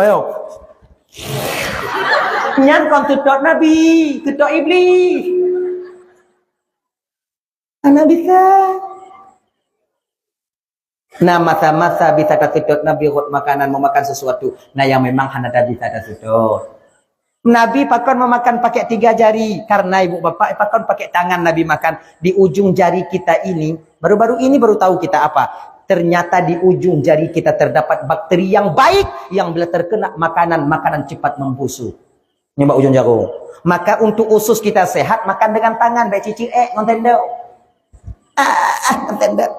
Nyan kon tutok Nabi, tutok iblis. Ana bisa. Nah masa-masa bisa tutok Nabi hot makanan mau makan sesuatu. Nah yang memang hana dah bisa tutok. Nabi pakon memakan pakai 3 jari karena ibu bapak pakon pakai tangan Nabi makan di ujung jari kita ini. Baru-baru ini baru tahu kita apa. Ternyata di ujung jari kita terdapat bakteri yang baik yang bila terkena makanan cepat membusuk. Nyoba ujung jarum. Maka untuk usus kita sehat makan dengan tangan baik cicing ngonten dau. Ngonten dau.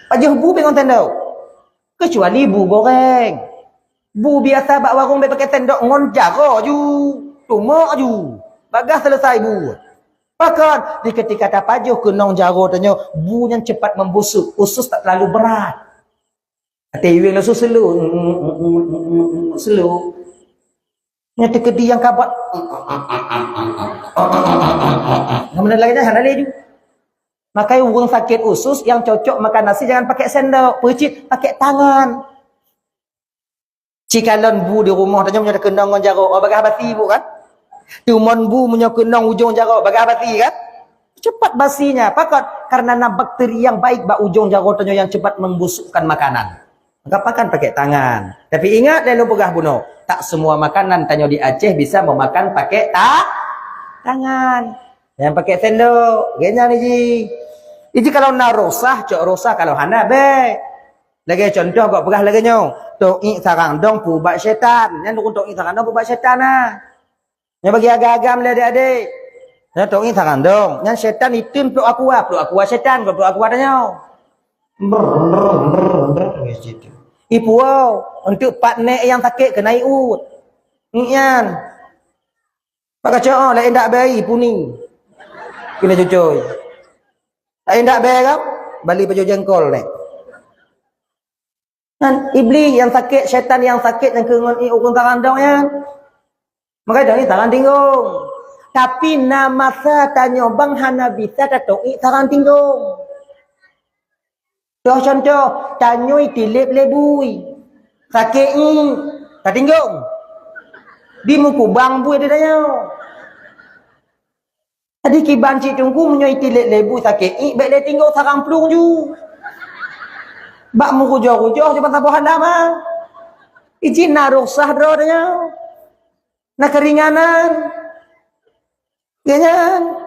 Pajuh bu be ngonten dau. Kecuali bu goreng. Bu biasa bak warung be pakai sendok ngon jago ju. Tumak ju. Bagas selesai bu. Bahkan di ketika tak pajuh kenong jago tanya bu yang cepat membusuk, usus tak terlalu berat. Ate yuing lasu slow. Nyata kedi yang kabat. Kemudian lagi jangan ada juga. Makanya orang sakit usus yang cocok makan nasi jangan pakai sendok, percik pakai tangan. Cikalon bu di rumah tanya punya kendang ngon jaro, oh bagah basi bu kan? Tumon bu punya kendang ujung jaro, bagah basi kan? Cepat basinya, pakot karena bakteri yang baik bak ujung jaro tanya yang cepat membusukkan makanan. Maka pakan pakai tangan. Tapi ingat dan lu pegah bunuh. Tak semua makanan tanyo di Aceh bisa memakan pakai tangan. Yang pakai sendok. Genya nih ji. Ini kalau nak rosah, cok rosah kalau hana be. Lagi contoh kok pegah lagi nyo. Tok sarang dong pubak syaitan. Yang dukun tok sarang dong pubak syaitan nah. Yang bagi agak-agam le adik-adik. Yang tok sarang dong. Yang syaitan itu peluk aku syaitan, peluk aku adanya. Gitu. Ibu untuk partner yang sakit kena iut. Ngian. Pak kacau lain dak bayi puning. Kena cucoy. Lain dak bayi kau balik baju jengkol nek. Kan iblis yang sakit, syaitan yang sakit yang kengon ukun tangan dong ya. Maka dong tangan tinggung. Tapi nama sa tanyo bang hana bisa tatok tangan tinggung. Contoh, tanyoi tilip lebui. Sakit ni, tak tinggung. Di muku bang bui dia tanya. Tadi kiban cik tunggu menyoi tilip lebui sakit ni, baik dia tinggung sarang pelung ju. Bak muku jauh-jauh di pantai pohon lama. Izin naruh sahro tanya. Nak keringanan. Ganyan.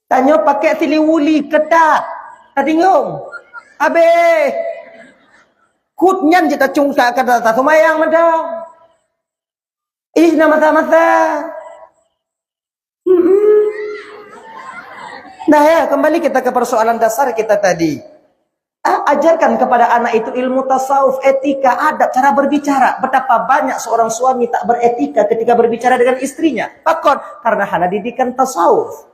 Tanya pakai tiliwuli ketat. Tak tinggung. Habis. Kutnyan kita cungsa kata tak semayang macam. Ini sudah masa-masa. Nah ya, kembali kita ke persoalan dasar kita tadi. Ajarkan kepada anak itu ilmu tasawuf, etika, adab, cara berbicara. Betapa banyak seorang suami tak beretika ketika berbicara dengan istrinya. Pakon, karena hana didikan tasawuf.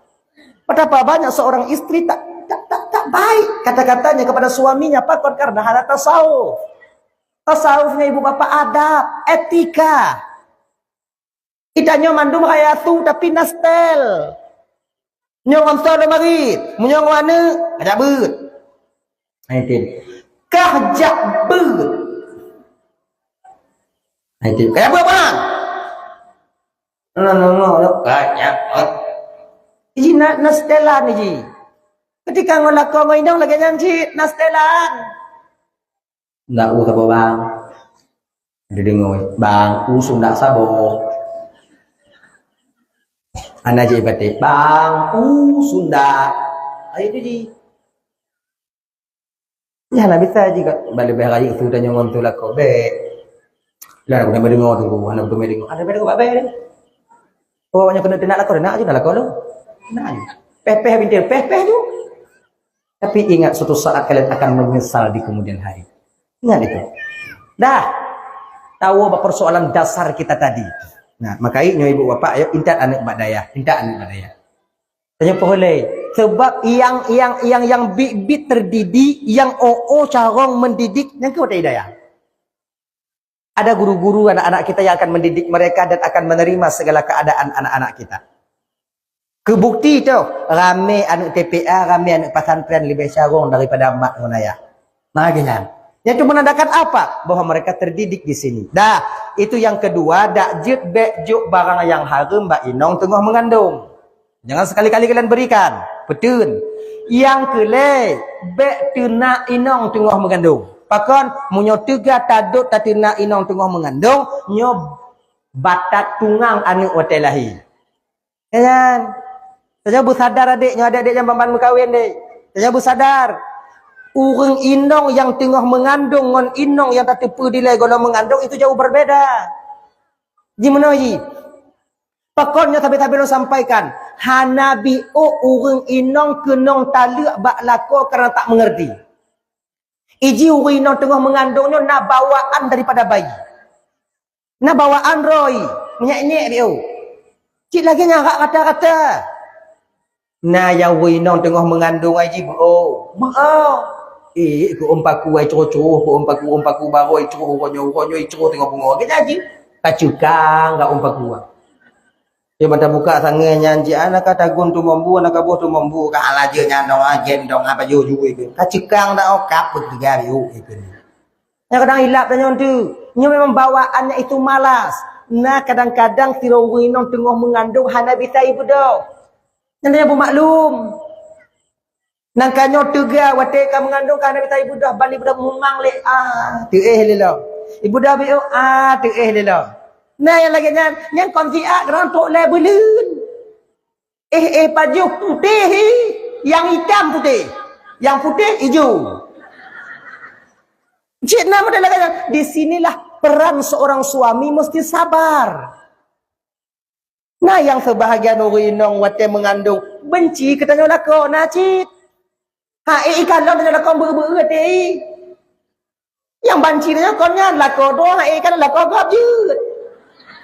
Betapa banyak seorang istri tak baik kata-katanya kepada suaminya, pakon karena hana tasawuf. Tasawufnya ibu bapak adab, etika. Tidaknya mandum hayatu tapi nastel. Nyong amsa marit, munyong mana ada beut. Aitin. Kahjak beut. Aitin. Kayak apa bang? No, kayak Iji nastelan iji. Ketika ngolak kau ngindong lagi nyanci nastelan. Nggak usah bang. Jadi ngoy bang usung nggak sabo. Anak je batik bang Sunda. Ayo ji. Ya lah bisa juga balik bahaya itu dan nyongon tu lah kau be. Lah aku nak dengar tu, anak tu dengar. Ada beda kau be. Oh banyak kena nak lah kau nak aja nak lah kau lu. Nak aja. Peh bintir peh tu. Tapi ingat suatu saat kalian akan menyesal di kemudian hari. Ingat itu. Dah. Tahu apa persoalan dasar kita tadi. Nah, makanya ibu bapak ayo intat anak badaya, intat anak badaya. Tanya boleh. Sebab yang bibit terdidik, yang carong mendidik, yang kau tak hidayah. Ada guru-guru anak-anak kita yang akan mendidik mereka dan akan menerima segala keadaan anak-anak kita. Kebukti tu, ramai anak TPA, ramai anak pesantren lebih carong daripada mak dan ayah. Makanya, yang itu menandakan apa? Bahwa mereka terdidik di sini. Dah, itu yang kedua, dak jet bek juk barang yang haram mbak inong tengah mengandung. Jangan sekali-kali kalian berikan. Betul. Yang kelai, bek tuna inong tengah mengandung. Pakon, munyo tiga tadut tatina inong tengah mengandung, nyo batat tungang anak watai lahir. Kan? Saya bersadar adiknya, adik-adik yang bamban berkahwin dek. Saya bersadar. Urang inong yang tengah mengandung ngon inong yang tak tepu dilai golong mengandung itu jauh berbeda. Gimana ji? Pakonnya tapi-tapi lo sampaikan, hanabi urang inong kenong talak bak lako kerana tak mengerti. Iji urang inong tengah mengandungnya nak bawaan daripada bayi. Nak bawaan roy, nyek-nyek dia. Cik lagi ngarak kata-kata. Nah yang urang inong tengah mengandung aji bro. Ku umpaku ai curu-curu, ku umpaku baru ai curu ronyo tengah bunga. Kita aji. Kacukang gak umpaku. Dia pada buka sangai nyanji anak kata gun tu mambu anak kabuh tu mambu ka ala je nyandong agen dong apa yo iku. Kacukang dak okap bertiga yo iku. Ya kadang hilap tanya tu. Nyo memang bawaannya itu malas. Nah kadang-kadang tiro winong tengah mengandung hana bisa ibu do. Nanti bu maklum. Nangkanyo tega wate ka mengandung kana bisa ibu dah balik budak mumang le lelo. Ibu dah bio lelo. Nah yang lagi yang konfiat rontok le belun. Baju putih, yang hitam putih, yang putih hijau. Cik nama dia lagi di sinilah peran seorang suami mesti sabar. Nah yang sebahagian orang wate mengandung benci katanya lako nacit. Ikan lo dengan lakon ber-ber yang banci dia konnya lakon doa ikan lakon gap je.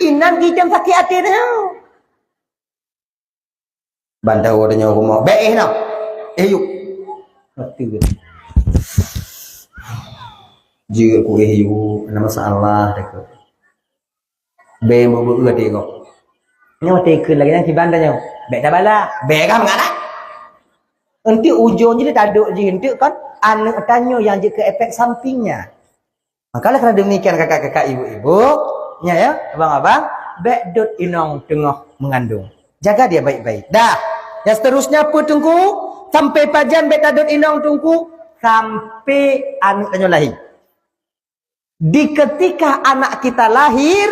Inan kita sakit hati dia. Bantau dia rumah. Baik noh. Yuk. Mati. Jika ku yuk ada masalah dekat. Be ber-ber tengok. Nyawa tekun lagi yang kibandanya. Baik dah bala. Baik kan menganak? Nanti ujungnya dia tak ada je hentik kan anak tanya yang je ke efek sampingnya. Makalah kerana demikian kakak-kakak ibu-ibu ya abang-abang bedot inong tengah mengandung. Jaga dia baik-baik. Dah. Yang seterusnya apa tunggu sampai pajan betadot inong tunggu sampai anak tanya lahir. Di ketika anak kita lahir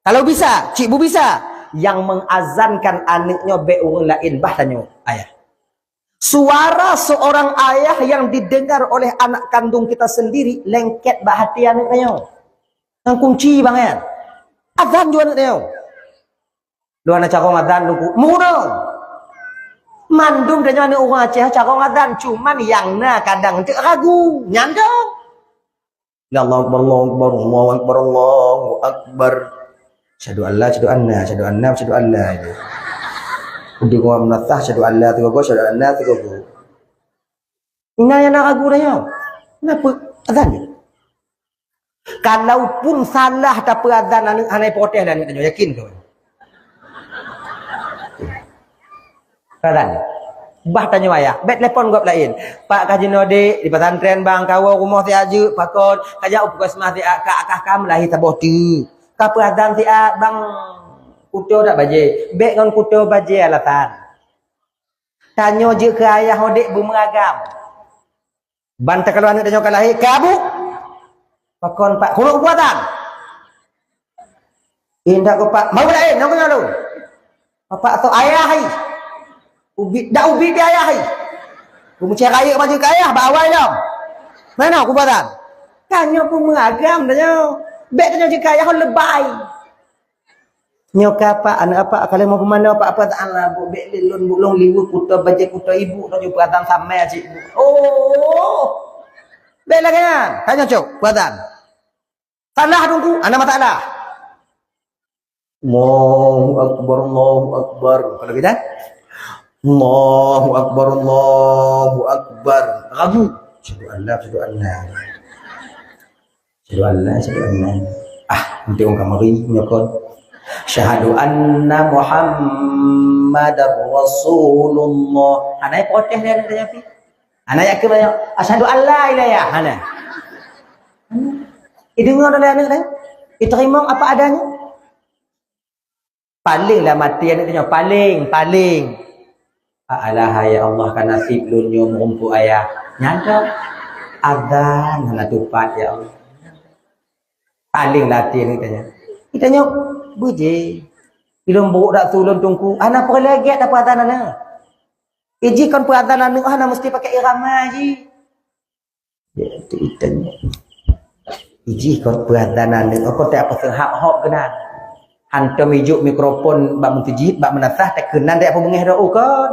kalau bisa, cik bu bisa yang mengazankan anaknya be orang lain bah tanya ayah. Suara seorang ayah yang didengar oleh anak kandung kita sendiri lengket bahati anaknya. Yang kunci bang ya. Azan juga anaknya. Lu anak cakong azan lu mudah. Mandum dan anak orang Aceh cakong azan cuman yang na kadang tak ragu nyandong. Ya Allah akbar Allahu akbar Allahu akbar. Syahadu Allah syahadu anna syahadu anna syahadu Allah itu. Udah gua menatah syahadu Allah tiga gua syahadu Allah tiga gua. Ina yang nak ragu dah ya. Kenapa azan ni? Kalaupun salah tak apa azan anak protes dah ni tanya yakin kau. Azan. Bah tanya ayah, bet telefon gua lain. Pak kaji node di pesantren bang kau rumah si aju pakon kajak upas mah si akak kam lahir taboh tu. Kapa azan si bang kuto tak baje. Bek ngon kuto baje alatan. Tanya je ke ayah hodek bermeragam. Bantah kalau anak tanya lahir, kabu. Pakon pak, kuruk buatan. Indah ko pak, mau lain, nak ngalu. Pak atau ayah hai. Ubi, dah ubi dia ayah hai. Ku mencari raya maju ke ayah, bawa dia. Mana aku badan? Tanya pun mengagam tanya. Bek tanya jika ya lebay. Nyoka apa anak apa kalau mau kemana apa taala bu bek lelun bulong liwu kuta baje kuta ibu tanya peratan sama cik. Oh. Bek lagi kan? Tanya cok peratan. Salah tunggu, anak masalah. Allahu akbar, Allahu akbar. Kalau kita Allahu akbar, Allahu akbar. Rabu. Syahadu an la Syahadu anna. Nanti orang kamari nyokot. Syahadu anna Muhammadar Rasulullah. Anak protes dia tanya pi. Anak yak ke banyak. Asyhadu an la ilaha illallah. Dengar oleh anak dia. Diterima apa adanya. Palinglah mati anak tanya. Paling. Alah ya Allah kan nasib lunyo merumpu ayah. Nyanda. Azan nak tupat ya Allah. Paling latih ni tanya. Kita tanya. Buji. Ilum buruk tak tulun tungku. Anak pergi lagi tak perhatian anak. Iji kan perhatian anak. Anak mesti pakai irama je. Ya itu tanya. Iji kau perhatian ni, kau tak apa sehak hok kena. Hantam hijuk mikrofon bak mentujid, bak menasah tak kenan tak apa mengeh doa kan.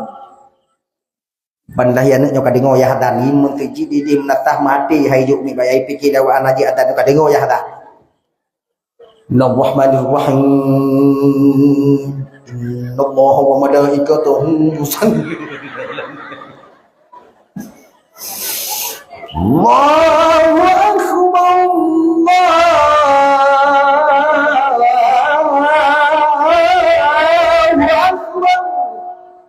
Banlah anak nyoka dengar ya hadan ni mentujid di menasah mati hai hijuk mi bayai fikir dawa anak ji adan nyoka dengar ya hadan. Bismillahirrahmanirrahim. Innallaha wa malaikatahu yusalluna. Allahu akbar.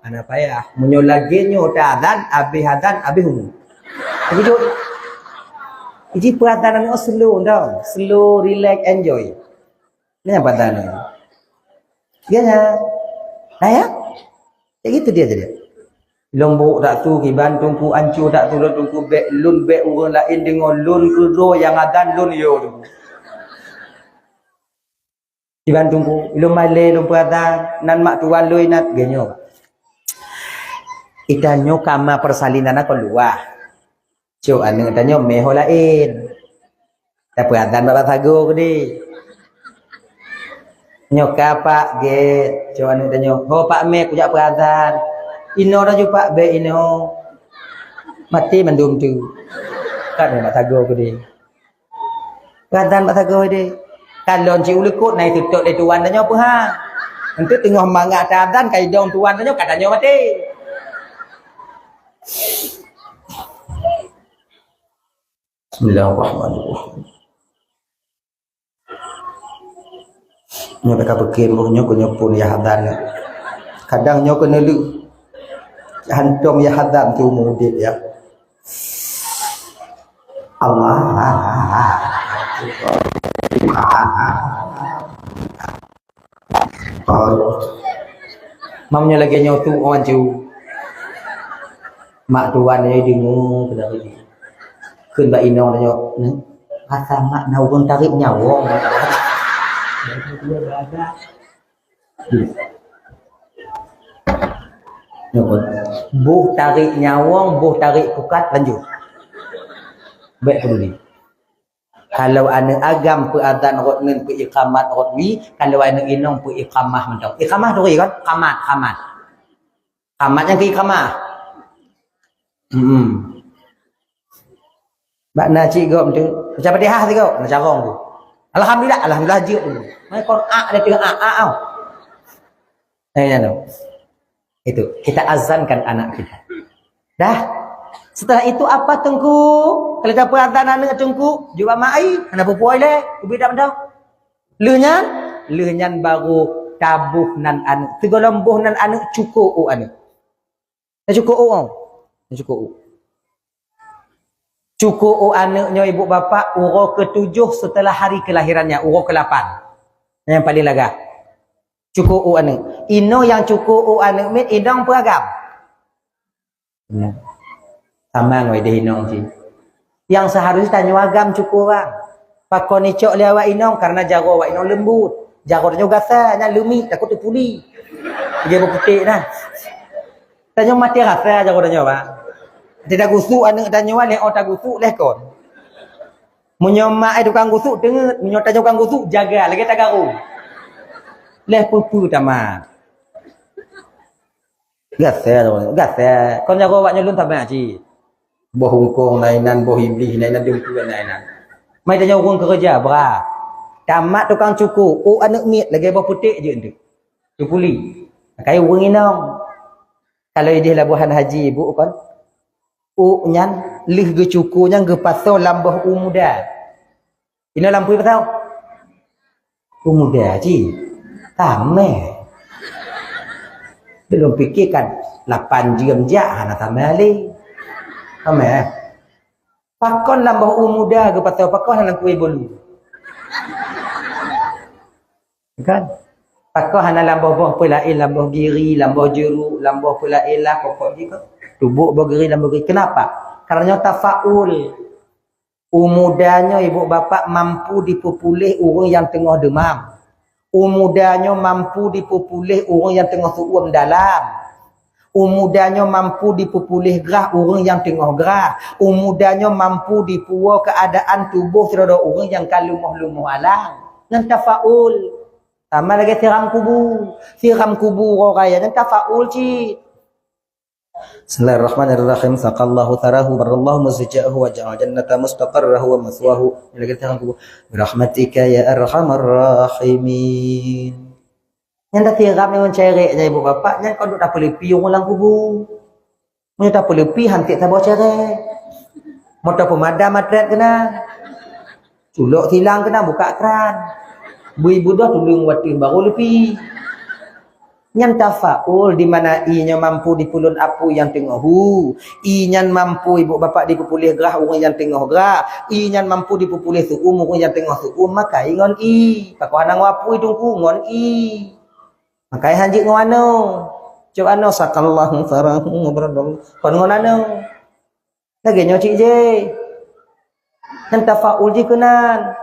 Anak payah menyolaginyo tadan abi hadan abi hum. Begitu. Iji perhatian ni slow dah, slow, relax, enjoy. Ni apa perhatian ni? Dia ya? Kayak gitu dia jadi. Lombok tak tu kiban tungku ancur tak tu tungku bek lun bek orang lain dengan lun kudo yang adan lun yo tu. Kiban tungku ilmu malay ilmu perhatian nan mak tuan lui nat genyo. Itanyo kama persalinan aku luah. Cuk anu tanyo meho lain. Tak perhatian bapa sago gede. Nyoka pak ge cuk anu tanyo. Ho pak me kujak perhatian. Ino dah jumpa be ino. Mati mendum tu. Kan bapa sago gede. Perhatian bapa sago gede. Kalau ci ulekut naik tutup le tuan tanyo apa ha? Nanti tengah mangak tadan kai dong tuan tanyo katanya mati. Bismillahirrahmanirrahim. Nyo beka pikir nyo pun ya hadan. Kadang nyo kena lu. Hantom ya hadan tu mudit ya. Allah. Mamnya lagi nyo tu orang cu. Mak tuan dia dengar pada hari. Kun ba inong nyo, rasa mak na urang tarik nyawong. Dia berada. Buh tarik nyawong, buh tarik pukat lanjut. Baik peduli. Kalau anak agam peradhan rotnen pe iqamat rotwi, kalau anak inong pe iqamah mentau. Iqamah tu kan? Qamat. Qamat yang ke iqamah. Bak na cik gom tu. Macam Fatihah tu kau, nak carong tu. Alhamdulillah je tu. Mai kon dia tengok tau. Tu. Itu kita azankan anak kita. Dah. Setelah itu apa tengku? Kalau tak perhatian anak tengku, juga mai, ana pupuai le, ubi dak mendau. Leunyan baru tabuh nan anak. Tiga lembuh nan anak cukup anak. Cukup anaknya ibu bapa urus ke-7 setelah hari kelahirannya, urus ke-8. Yang paling lagak. Cukup anak. Ino yang cukup anak mit idang peragam. Sama ngoi deh inong sih. Yang seharusnya tanya agam cukup orang. Pakon icok le awak inong karena jago awak inong lembut. Jago dia gasa nya lumi takut tepuli. Dia berputik dah. Tanya mati rasa jago dia pak. Tidak gusuk anak tanya wale oh tak gusuk leh kon. Menyomak tukang gusuk dengar, menyota tukang gusuk jaga lagi tak garu. Leh pupu tamat. Gas. Kau jago awak nyelun tak banyak cik. Boh hungkong nainan, boh iblis nainan, dumpu nainan. Mai tanya orang kerja berah. Tamat tukang cukur, anak miat lagi boh putih je tu. Cukuli. Kai orang inang. Kalau dia labuhan haji ibu kan. Nyan lih ge cukurnya ge pasal lambah muda. Ini lampu apa tahu? Muda cik. Tamai. Belum fikirkan 8 jam je anak tamali. Tamai. Pakon lambah muda ke patau pakon hang kuih bolu. Kan? Pakon hang lambah boh pelail lambah giri, lambah jeruk, lambah pelail lah pokok dia. Tubuk bergeri lambah giri. Kenapa? Karena tafaul. Mudanya ibu bapa mampu dipupulih orang yang tengah demam. Mudanya mampu dipupulih orang yang tengah suam dalam. Mudanya mampu dipupulih gerah orang yang tengah gerah. Mudanya mampu dipuah keadaan tubuh terhadap orang yang kalumuh-lumuh alang. Yang tafaul. Sama lagi siram kubur. Siram kubur orang yang tafaul cik. Bismillahirrahmanirrahim. Saqallahu tarahu barallahu mazja'ahu wa ja'al jannata mustaqarrahu wa maswahu. Lagi siram kubur. Birahmatika ya arhamar rahimin. Yang dah tiram yang mencerek je ibu bapa, yang kau duk tak boleh pi orang kubur. Mun tak boleh pi hantik tak bawa cerek. Motor pemadam matret kena. Culuk hilang kena buka keran. Bu-ibu dah tolong watin baru lepi. Yang tafaul di mana inya mampu dipulun apu yang tengah hu. Inyan mampu ibu bapa dipupulih gerah orang yang tengah gerah. Inyan mampu dipupulih suum orang yang tengah suum. Maka ingon i. Pakau hanang wapu itu ngon i. Maka hanjik ngano. Coba ano sakallahu sarahu berdong. Kon ngonano. Lagi nyocik je. Yang tafaul je kenan.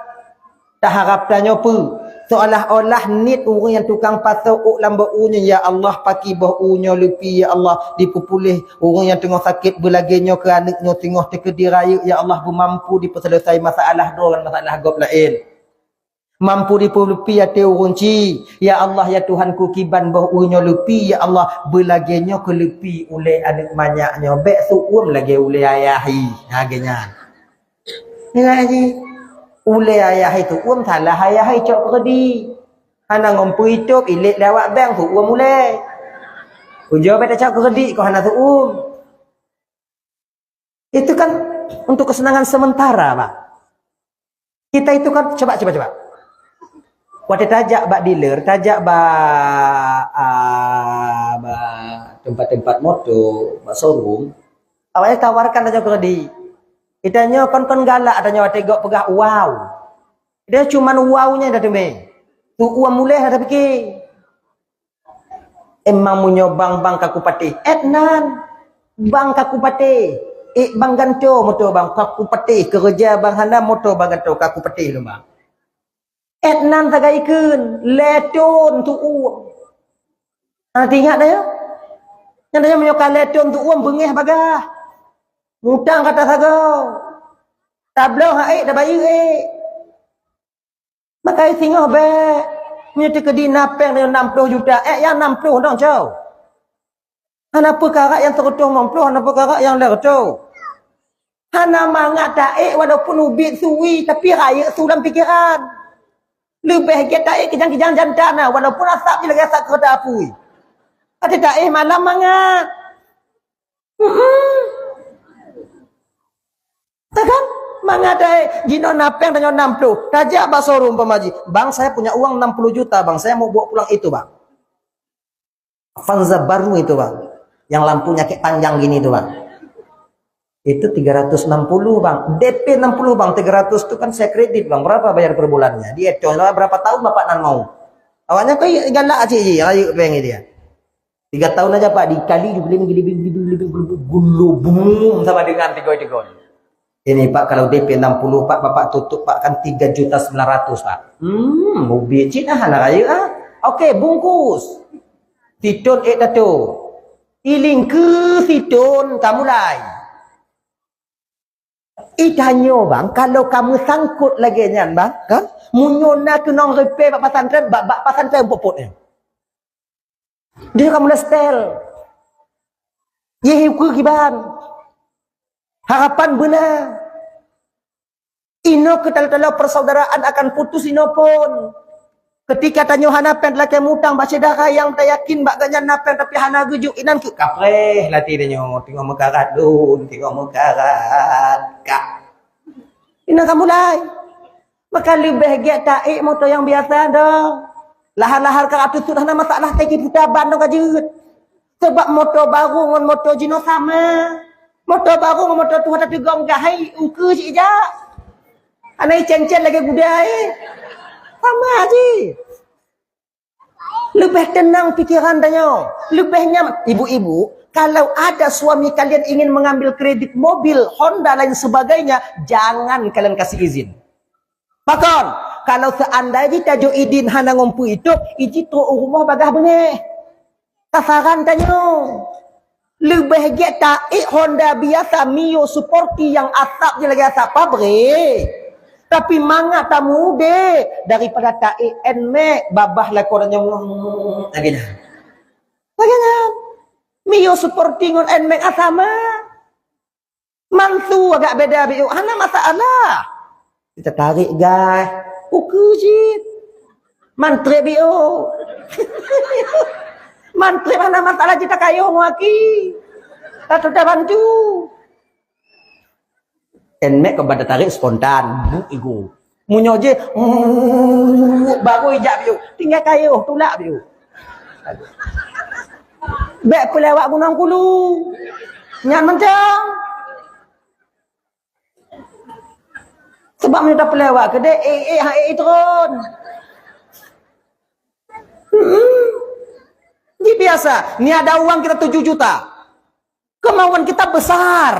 Tak harap tanya pu. Seolah-olah nit orang yang tukang pasal lamba unya ya Allah paki bah unya lepi ya Allah dipupulih orang yang tengah sakit berlaganya ke anaknya tengah terkediraya ya Allah mampu diperselesai masalah doa dan masalah gob lain. Mampu dipulupi ya orang ci ya Allah ya Tuhanku kiban bah unya lepi ya Allah berlaganya ke lepi oleh anak banyaknya bek suum lagi oleh ayahi hagenya. Ni lagi ule ayah itu salah ayah cok kerdi. Hana ngompu hidup ilik lawak bang tu mulai. Ujau beta cok kerdi kau hana tu Itu kan untuk kesenangan sementara, Pak. Kita itu kan coba. Waktu tajak bak dealer, tajak bak tempat-tempat motor, bak showroom. Awalnya tawarkan aja kerdi. Itanya kon galak adanya tegok pegah wow. Dia cuman wownya dah teme. Tu uang mulai ada fikir. Emang munyo bang kaku pati. Etnan bang kaku pati. Bang ganto motor bang kaku pati kerja bang hana motor bang ganto kaku pati lu bang. Etnan tagaikeun leton tu uang. Nanti ingat dah ya. Yang tanya menyokan leton tu uang bengeh bagah. Mutang kata sagau. Tablau haik dah bayi Makai singoh be. Menyeti kedi napeng dengan 60 juta. Yang 60 dong cau. Hana perkara yang terutuh 60, hana perkara yang lertu. Hana mangat taik walaupun ubit suwi tapi raya su dalam pikiran. Lebih ke taik kejang-kejang jantan walaupun asap je lagi asap kereta apui. Kata taik malam mangat. Takkan mangadai gino napeng dan 60 tajak basorum pemaji bang saya punya uang 60 juta bang saya mau bawa pulang itu bang Avanza baru itu bang yang lampunya kayak panjang gini itu bang itu 360 bang DP 60 bang 300 itu kan saya kredit bang berapa bayar per bulannya dia contoh berapa tahun bapak nan mau awalnya kau galak aja ayo pengen dia 3 tahun aja pak dikali gulubung sama dengan tiga. Ini Pak kalau DP 60 Pak Bapak tutup Pak kan 3.900.000 Pak. Mobil Cina hana raya Okey bungkus. Tidon dato. Iling ke tidon kamu lai. Itanyo bang, kalau kamu sangkut lagi nyan bang, kan? Munyona tu nong repair bak pasantren, bak pasantren popotnya. Dia kamu lestel. Ye hiu kiban. Harapan benar. Ino ketala-tala persaudaraan akan putus ino pun. Ketika tanyo hanapen laki mutang bak sedara yang tak yakin bak ganyan napen tapi hana gujuk inan ke kapreh lati tanyo tengok mekarat dun tengok mekarat kak. Ina kamu lai. Maka lebih giat taik motor yang biasa dah. Lahar-lahar ke atas sudah ada masalah teki putaban dah kajut. Sebab motor baru dengan motor jino sama. Motor baru dengan motor tu ada tegong gahai uke je je. Anai cen-cen lagi budai. Sama aja. Lebih tenang pikiran tanya. Lebih nyaman. Ibu-ibu, kalau ada suami kalian ingin mengambil kredit mobil, Honda lain sebagainya, jangan kalian kasih izin. Bahkan, kalau seandainya tajuk idin hana ngompu itu, iji tu rumah bagah benih. Kasaran tanya. Lebih giat taik Honda biasa, Mio Sporty yang asapnya lagi asap pabrik. Tapi manga tamu deh daripada taik NMAX babah lah korang yang lagi Mio Sporty dengan NMAX sama. Mantu agak beda biu. Hana masalah. Kita tarik guys. Ukujit. Mantre biu. Mantre mana masalah kita kayu ngaki. Tak sudah bantu. NMAX kepada tarik spontan. Igu. Munyo je. Baru ijak biu. Tinggal kayu. Tulak biu. Bek pelewak Gunung Kulu. Nyan mencang. Sebab mereka pelewak ke dia turun. Ini biasa. Ni ada uang kita 7 juta. Kemauan kita besar.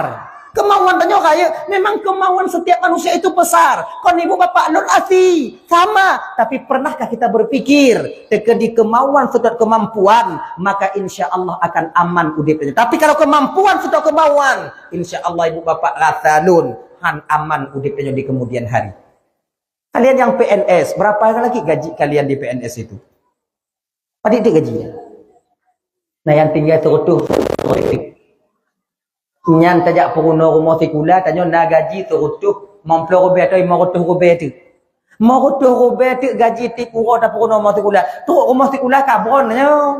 Kemauan tanya kaya. Memang kemauan setiap manusia itu besar. Kon ibu bapak lur asi. Sama. Tapi pernahkah kita berpikir. Di kemauan sudah kemampuan. Maka insya Allah akan aman udipnya. Tapi kalau kemampuan sudah kemauan. Insya Allah ibu bapak rasa lun. Aman udipnya di kemudian hari. Kalian yang PNS. Berapa lagi gaji kalian di PNS itu? Adik-adik gajinya. Nah yang tinggal terutuh. Nyan tajak peruno rumah tikula tanya na gaji terutuh mamplo robe atau marutuh robe tu. Marutuh robe tu gaji tikura ta peruno rumah tikula. Tu rumah tikula kabron nya.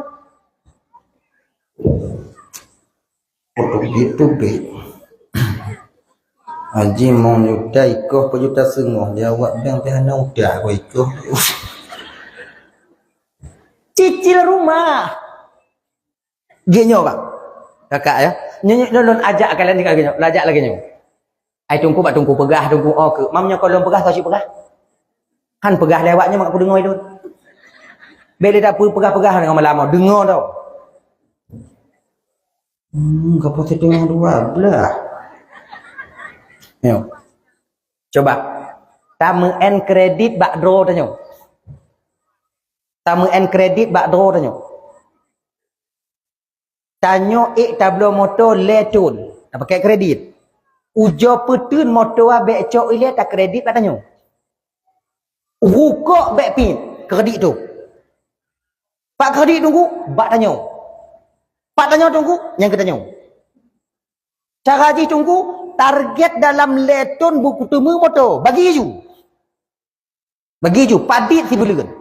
Itu be. Haji mau juta ikoh per juta setengah jawab bang hana udah ko ikoh. Cicil rumah. Genyo bang. Kakak ya. Nyanyi lon ajak kalian ni kagak lajak lagi nyu. Ai tunggu bak tunggu pegah tunggu ke. Mamnya kalau pegah tahu si pegah. Han pegah lewatnya mak aku dengar itu. Bila tak pegah-pegah dengan lama dengar tau. Kapo setengah 12. Yo. Coba. Tamu en kredit bak draw tanyo. Tamu en kredit bak draw tanyo. Tanyo tablo motor letun. Tak pakai kredit. Ujo petun motor abek cok ile tak kredit tak tanyo. Rukuk bek pin kredit tu. Pak kredit tunggu bak tanyo. Pak tanyo tunggu yang kita tanyo. Cara haji tunggu target dalam letun buku temu motor bagi ju. Bagi ju padit si bulan.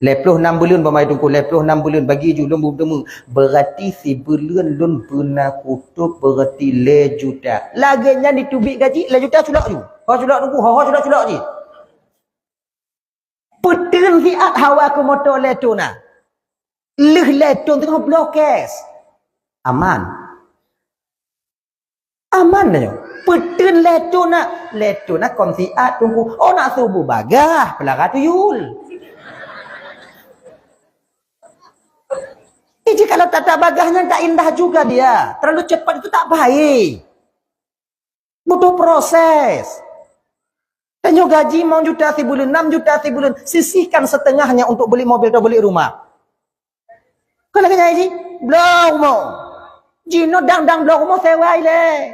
26 bulan pamai tunggu 26 bulan bagi ju lembu temu berarti si bulan lun puna kutub berarti le juta. Laganya ditubik gaji le juta sulak ju. Ha sulak tunggu ha sulak je. Petun hiat hawa ke motor letuna. Leh letun tengah blokes. Aman. Aman dah. Petun letuna konsiat tunggu. Oh nak subuh bagah pelara tuyul. Jadi kalau tata bagahnya tak indah juga dia. Terlalu cepat itu tak baik. Butuh proses. Tanya gaji mau juta sebulan, 6 juta sebulan. Sisihkan setengahnya untuk beli mobil atau beli rumah. Kalau kena gaji, belum mau. Jino dang belum mau sewa ile.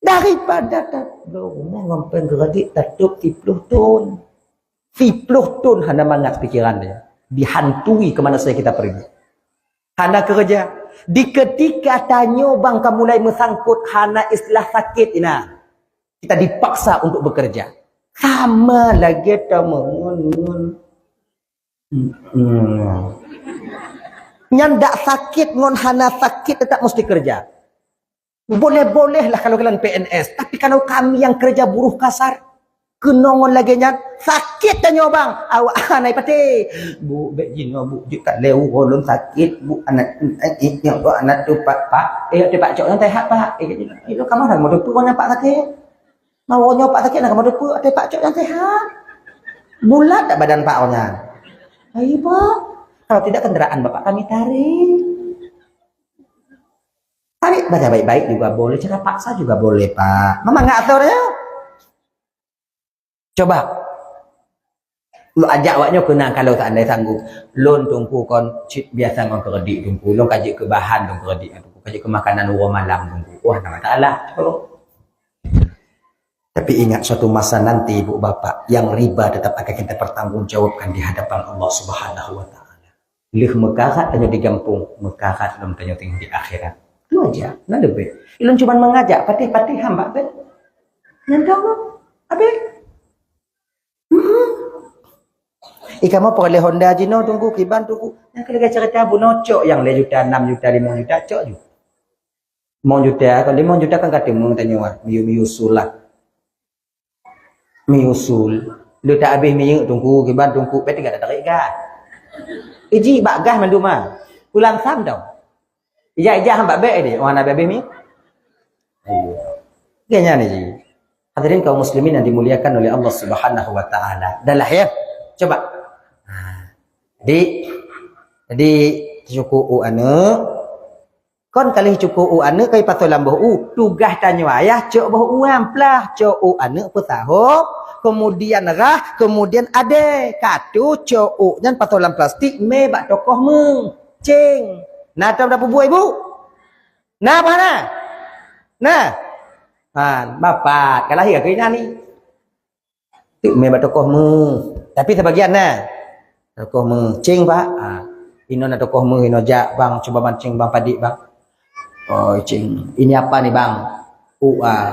Daripada rumah ngampeng keradik tutup 10 tahun. 10 tahun hana mangat pikiran dia. Dihantui ke mana saja kita pergi. Hana kerja. Di ketika tanya bang kamu mulai mesangkut hana istilah sakit ina. Kita dipaksa untuk bekerja. Sama lagi nyandak sakit ngon hana sakit tetap mesti kerja. Boleh-bolehlah kalau kalian PNS, tapi kalau kami yang kerja buruh kasar, kenongon lagi nyat sakit tanya bang, awak naik pati. Bu bejin bu kat leu kolon sakit bu anak yang bu anak tu pak tu pak cok yang tehat pak. Itu kamu dah mau depu pak sakit. Mau nyopak sakit nak kamu depu ada pak cok yang tehat. Bulat tak badan pak onya. Ayo pak, kalau tidak kendaraan bapak kami tarik. Tarik baca baik-baik juga boleh, cara paksa juga boleh pak. Mama nggak tahu ya. Coba, lu ajak awaknya kena kalau tak anda sanggup. Lon tungku kon biasa ngon kredit tungku, lon kaji ke bahan tungku kredit tungku, kaji ke makanan urang malam tungku. Wah nama taala. Tapi ingat suatu masa nanti ibu bapak yang riba tetap akan kita pertanggungjawabkan di hadapan Allah Subhanahu Wa Taala. Lih mekarat tanya di kampung, mekarat belum tanya tinggi di akhirat. Itu aja, nak lebih. Ilun cuma mengajak patih-patih hamba ben. Nanda abe. Ika mau pergi Honda Jino tunggu kiban tunggu. Yang kalau cerita bunocok yang 5 juta, 6 juta, 5 juta cok ju. 5 juta, kalau 5 juta kan ketemu tanya wah, miusul lah. Miusul. Lu tak habis miu tunggu kiban tunggu pet enggak ada tarik gah. Iji bagah manduma. Ulang sam tau. Ija hamba be dia, orang nabi habis miu. Ayo. Ganya ni. Hadirin kaum muslimin yang dimuliakan oleh Allah Subhanahu Wa Taala. Dah lah ya. Coba. Jadi cukup anu kon kali cukup anu kai patut lambuh tugas tanya ayah cok boh uam plah cok anu petaho kemudian rah kemudian ade katu cok dan patut lam plastik me bak tokoh meng ceng nah tahu dah buat ibu nah mana nah bapak kalau hiya kena ni tu me bak tokoh meng tapi sebagian nah tokoh mengcing pak ino na tokoh meng ino jak bang coba mancing bang padik bang oh cing ini apa nih bang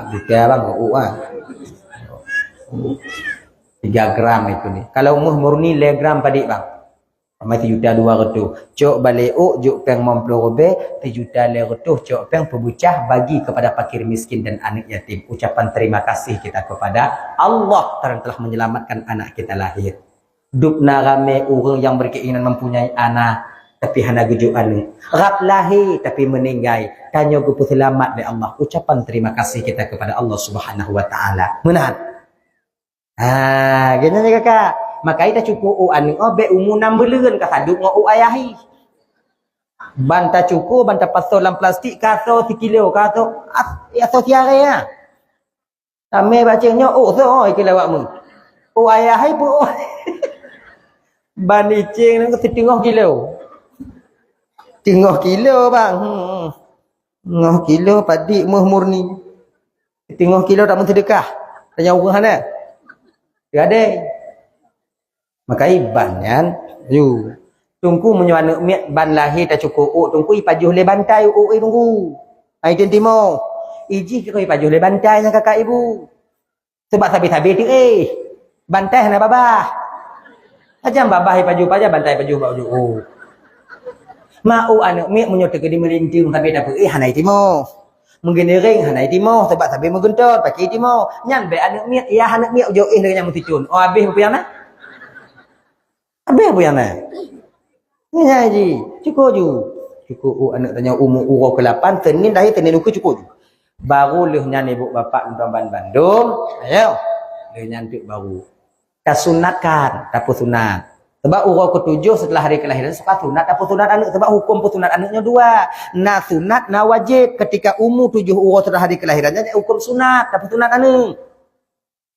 juga bang 3 gram itu nih kalau murni le gram padik bang masih juta 200 cok balik juk peng memperobe 3 juta 200 cok peng pebucah bagi kepada fakir miskin dan anak yatim ucapan terima kasih kita kepada Allah karena telah menyelamatkan anak kita lahir. Dupna rame orang yang berkeinginan mempunyai anak tapi hana gujuk anu. Rap lahir tapi meninggal. Tanya gupu selamat oleh Allah. Ucapan terima kasih kita kepada Allah Subhanahu Wa Taala. Menahan. Gini kakak. Maka kita cukup anu be umur 6 bulan ka saduk ngo ayahi. Banta cukup banta pasol dalam plastik kaso 1 kilo kaso aso tiare ya. Ame bacanya so ikil awakmu. Ayahi pu ban icing nang 3 kilo. 3 kilo bang. 3 kilo padik murni. 3 kilo tak sedekah. Tanya orang sana. Tidak ada. Maka iban kan. Yu. Tunggu menyuana ban lahir tak cukup. Tunggu ipajuh le bantai tunggu. Ai timo. Iji kau ipajuh le bantai nya kakak ibu. Sebab habis-habis tu bantai na babah. Aja babah baju aja bantai baju. Mau anak mi menyotek di melinting tapi dapat hanai timo. Mungkin ring hanai timo sebab tapi mengentot pakai timo. Nyan be anak mi ya anak mi jo dengan mesti cun. Oh habis apa yang na? Habis apa yang na? Ni haji. Cukup ju. Cukup anak tanya umur ke-8 Senin dah Senin luka cukup. Baru leh nyan ibu bapak Ban Bandung. Ayo. Leh nyan tu baru. Kasunatkan dapur sunat sebab urau ke-7 setelah hari kelahiran suka sunat dapur sunat anak sebab hukum sunat anaknya 2 na sunat na wajib ketika umur 7 urau setelah hari kelahirannya hukum sunat dapur sunat anak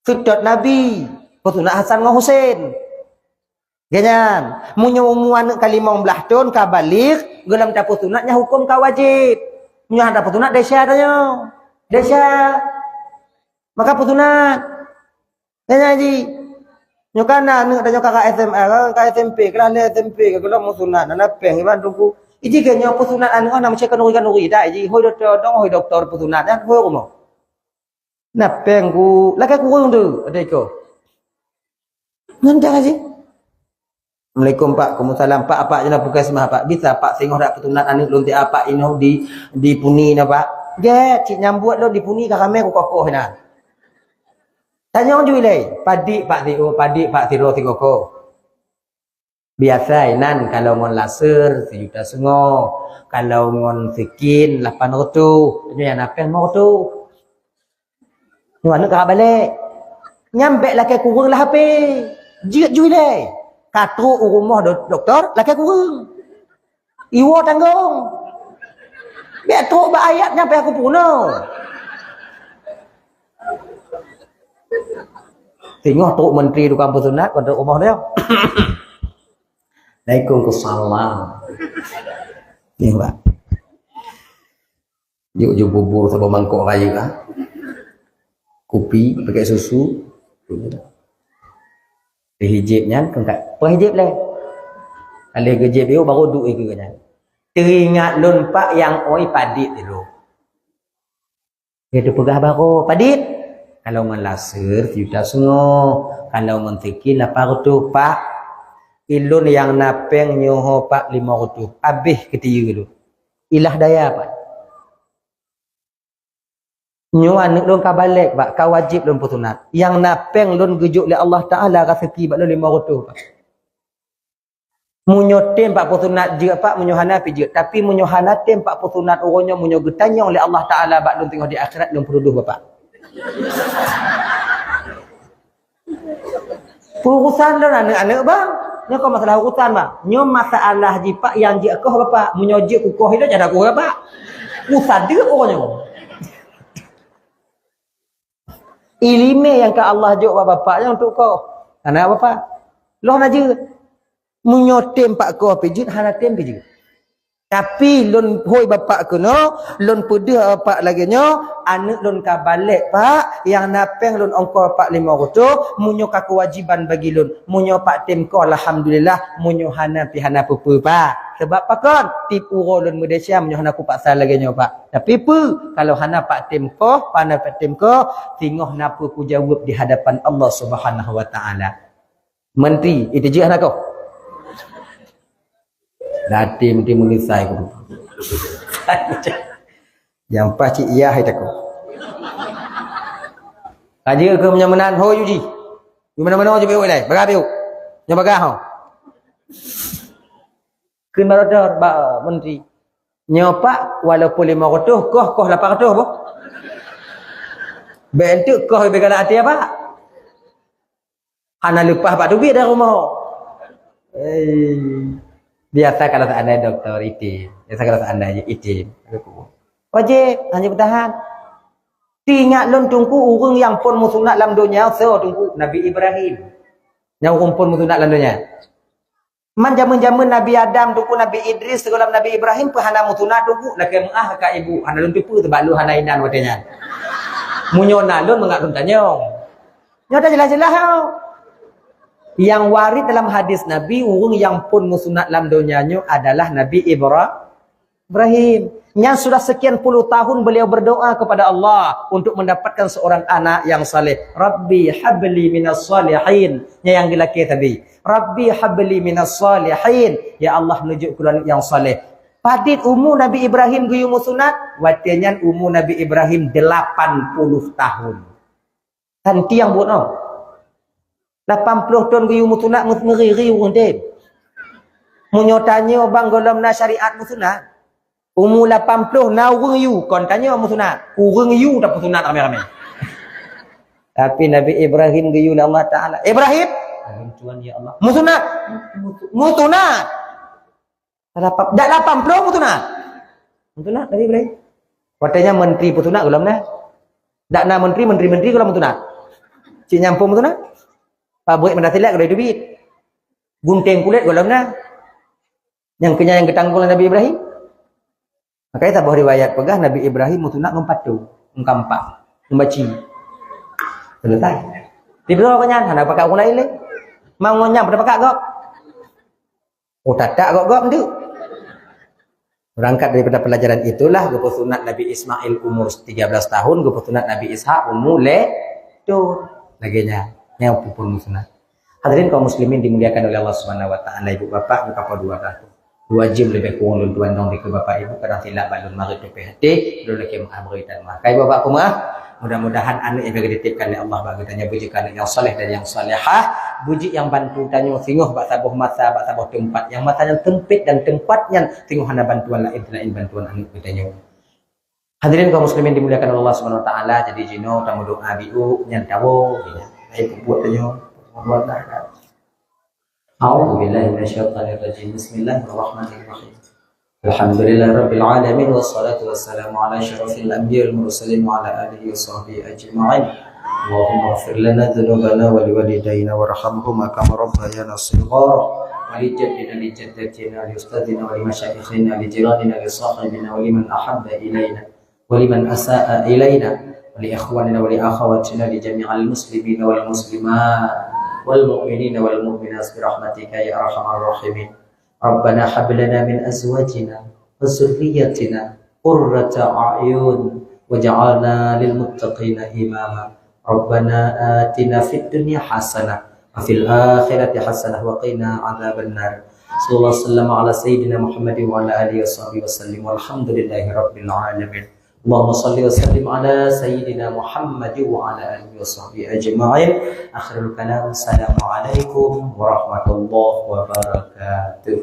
sudut Nabi sunat Hasan dengan Husain ganyan munyo umur anak kali 15 tahun ka balik dalam dapur sunatnya hukum ka wajib munyo dapur sunat desya tanya desya Maka putunat. Tanya haji. Nyokana ni ada nyokaka SMA, ka SMP, kelas SMP, kalau mau sunat, nana peng iban tunggu. Iji kenyo putunat anu ana macam kanuri dah. Iji hoi doktor putunat dan hoi kumo. Nah peng ku, lagi kurang tu, ada iko. Nanti haji. Assalamualaikum Pak, Waalaikumsalam Pak, apa je nak bukan semah Pak? Bisa Pak tengok dak putunat anu lonti apa ino di puni na Pak? Ge, cik nyambut lo di puni ka kami ku kokoh na. Tanya orang jual padi Pak Tio, padi Pak Tiro Tigoko. Biasa nan kalau ngon laser 1,5 juta, kalau ngon sikin 800, yang apa mau tu? Nuan nak balik. Nyampe lah ke kurang lah HP. Jik jual Katu rumah doktor, laki kurang. Iwo tanggung. Biar tu ayat nyampe aku puno. Tengok tu menteri tukang putunat pada rumah dia. Waalaikumsalam. Ni Pak. Juk bubur sama mangkok raya ah. Kopi pakai susu. Hijibnya kengkat perhijib lah. Kalau hijib dia baru duk ke kan. Teringat lun pak yang oi padit dulu. Dia tu pegah baru padit. Kalau ngan laser 1,5 juta, kalau ngan tikin 800 pak. Ilun yang napeng nyoho pak 500. Habis ketiga dulu. Ilah daya pak. Nyuan lun ka balik pak, ka wajib lun putunat. Yang napeng lun gejuk oleh Allah Taala ka seki pak lun 500 pak. Munyo tem pak putunat je pak munyo hanapi je, tapi munyo hanatem pak putunat orangnya munyo getanya oleh Allah Taala bak lun tengok di akhirat lun peruduh bapak. Urusan lun anak-anak bang. Nyo kau masalah urusan bang. Nyo masalah ji pak yang je akoh bapak, munyo je kukoh itu jadi aku bapak. Urusan dia orangnya. Ilime yang ke Allah jawab bapaknya untuk kau. Anak bapak. Loh nak je. Menyotem pak kau pijit, hana tem pijit. Tapi lon hoi bapak ke no, lon pedih bapak lagi nyo, anak lon ka balik pak, yang napeng lon ongkor pak 500, munyo ka kewajiban bagi lon. Munyo pak tem ko alhamdulillah, munyo hana pi hana pupu pak. Sebab apa kon? Tip uro lon Malaysia munyo hana ku paksa lagi nyo pak. Tapi pu kalau hana pak tem ko, pana pak tem ko, tingoh napa ku jawab di hadapan Allah Subhanahu wa taala. Menteri, itu je anak kau. Dati mesti menisai aku. Yang pasti iya hai takku. Kaji ke menyamanan ho yuji. Di mana-mana je beul lai. Bagah beul. Nya bagah ho. Keun barodor ba menteri. Nya pak walaupun 500 koh 800 boh. Bentuk koh begala hati apa? Hana lupa pak duit dah rumah. Biasa kalau tak ada dokter itim. Biasa kalau tak ada itim. Wajib hanya bertahan. Tingat lon tungku urang yang pun musunat dalam dunia so tungku Nabi Ibrahim. Yang urang pun musunat dalam dunia. Man jaman-jaman Nabi Adam tungku Nabi Idris sekolah Nabi Ibrahim pahana musunat tungku laki maah ka ibu hana lon tupu sebab lu hana inan watenya. Munyona lon mengak lon tanyong. Nyata jelas-jelas yang warid dalam hadis Nabi urang yang pun musunat dalam dunianya adalah Nabi Ibrahim yang sudah sekian puluh tahun beliau berdoa kepada Allah untuk mendapatkan seorang anak yang saleh. Rabbi habli minas salihin, yang lelaki tadi. Rabbi habli minas salihin, ya Allah menunjuk keluar yang saleh. Padit umur Nabi Ibrahim guyu musunat, watianyan umur Nabi Ibrahim 80 tahun. Tanti yang buat no. 80 tahun guyu mutunat ngeri-ngeri urang dem. Munyo tanya bang golom na syariat mutunat. Umur 80 na urang yu kon tanya mutunat. Urang yu tak mutunat ramai-ramai. Tapi Nabi Ibrahim guyu Allah Taala. Ibrahim, Tuhan ya Allah. Mutunat. Mutunat. Dak 80 mutunat. Mutunat Nabi Ibrahim. Katanya menteri mutunat golom na. Dak na menteri golom mutunat. Cik nyampung mutunat. Pabrik menasilat kalau duit. Gunting kulit golong na. Yang kenya yang ketanggung Nabi Ibrahim. Makanya tak boleh riwayat pegah Nabi Ibrahim mutunak ngempatu, ngkampak, membaci. Selesai. Tiba-tiba kau nyan, hendak pakai orang lain le. Mau ngonyam pada pakai gok. Oh tak gok tu. Berangkat daripada pelajaran itulah gue sunat Nabi Ismail umur 13 tahun, gue sunat Nabi Ishak umur tur. Laginya, yang pun sunat. Hadirin kaum muslimin dimuliakan oleh Allah Subhanahu wa taala, ibu bapak apa dua tahun. 2 jam lebih kurang dun tuan dong di ke bapak ibu kadang tilak balun mari tu PHT dulu lagi mengamri dan mak. Kai bapak kumah, mudah-mudahan anak yang dititipkan oleh Allah bagi tanya bujikan yang soleh dan yang salihah, buji yang bantu tanya singoh bak tabuh mata, bak tabuh tempat, yang matanya tempit dan tempatnya singoh hana bantuan lain bantuan anak bertanya. Hadirin kaum muslimin dimuliakan oleh Allah Subhanahu wa taala, jadi jino tamu doa biu nyan tawo ya. Ayo buat tanya buat dah. A'udzu billahi minasyaitonir rajim. Bismillahirrahmanirrahim. Alhamdulillah rabbil alamin wassalatu wassalamu ala asyrafil anbiya'il mursalin wa ala alihi washabbihi ajma'in. Allahumma ighfir lana dhunubana wa liwalidayna warhamhuma kama rabbayana shighara wa li jaddina li jaddatina li ustadina wa li masyayikhina li jiranina li sahibina wa liman ahabba ilaina wa liman asaa ilaina wa li ikhwanina wa li akhawatina li jami'il muslimina wal muslimat wal mu'minina wal mu'minat bi rahmatika ya arhamar rahimin. Rabbana hab lana min azwajina wa dhurriyyatina qurrata a'yun waj'alna lil muttaqina imama. Rabbana atina fid dunya hasanah wa fil akhirati hasanah wa qina adzaban nar. Sallallahu alaihi wasallam ala sayyidina Muhammad wa ala alihi washabihi wasallim. Walhamdulillahi rabbil alamin. Allahumma salli wa sallim ala sayyidina Muhammad wa ala alihi washabihi ajma'in. Akhirul kalam. Assalamualaikum warahmatullahi wabarakatuh.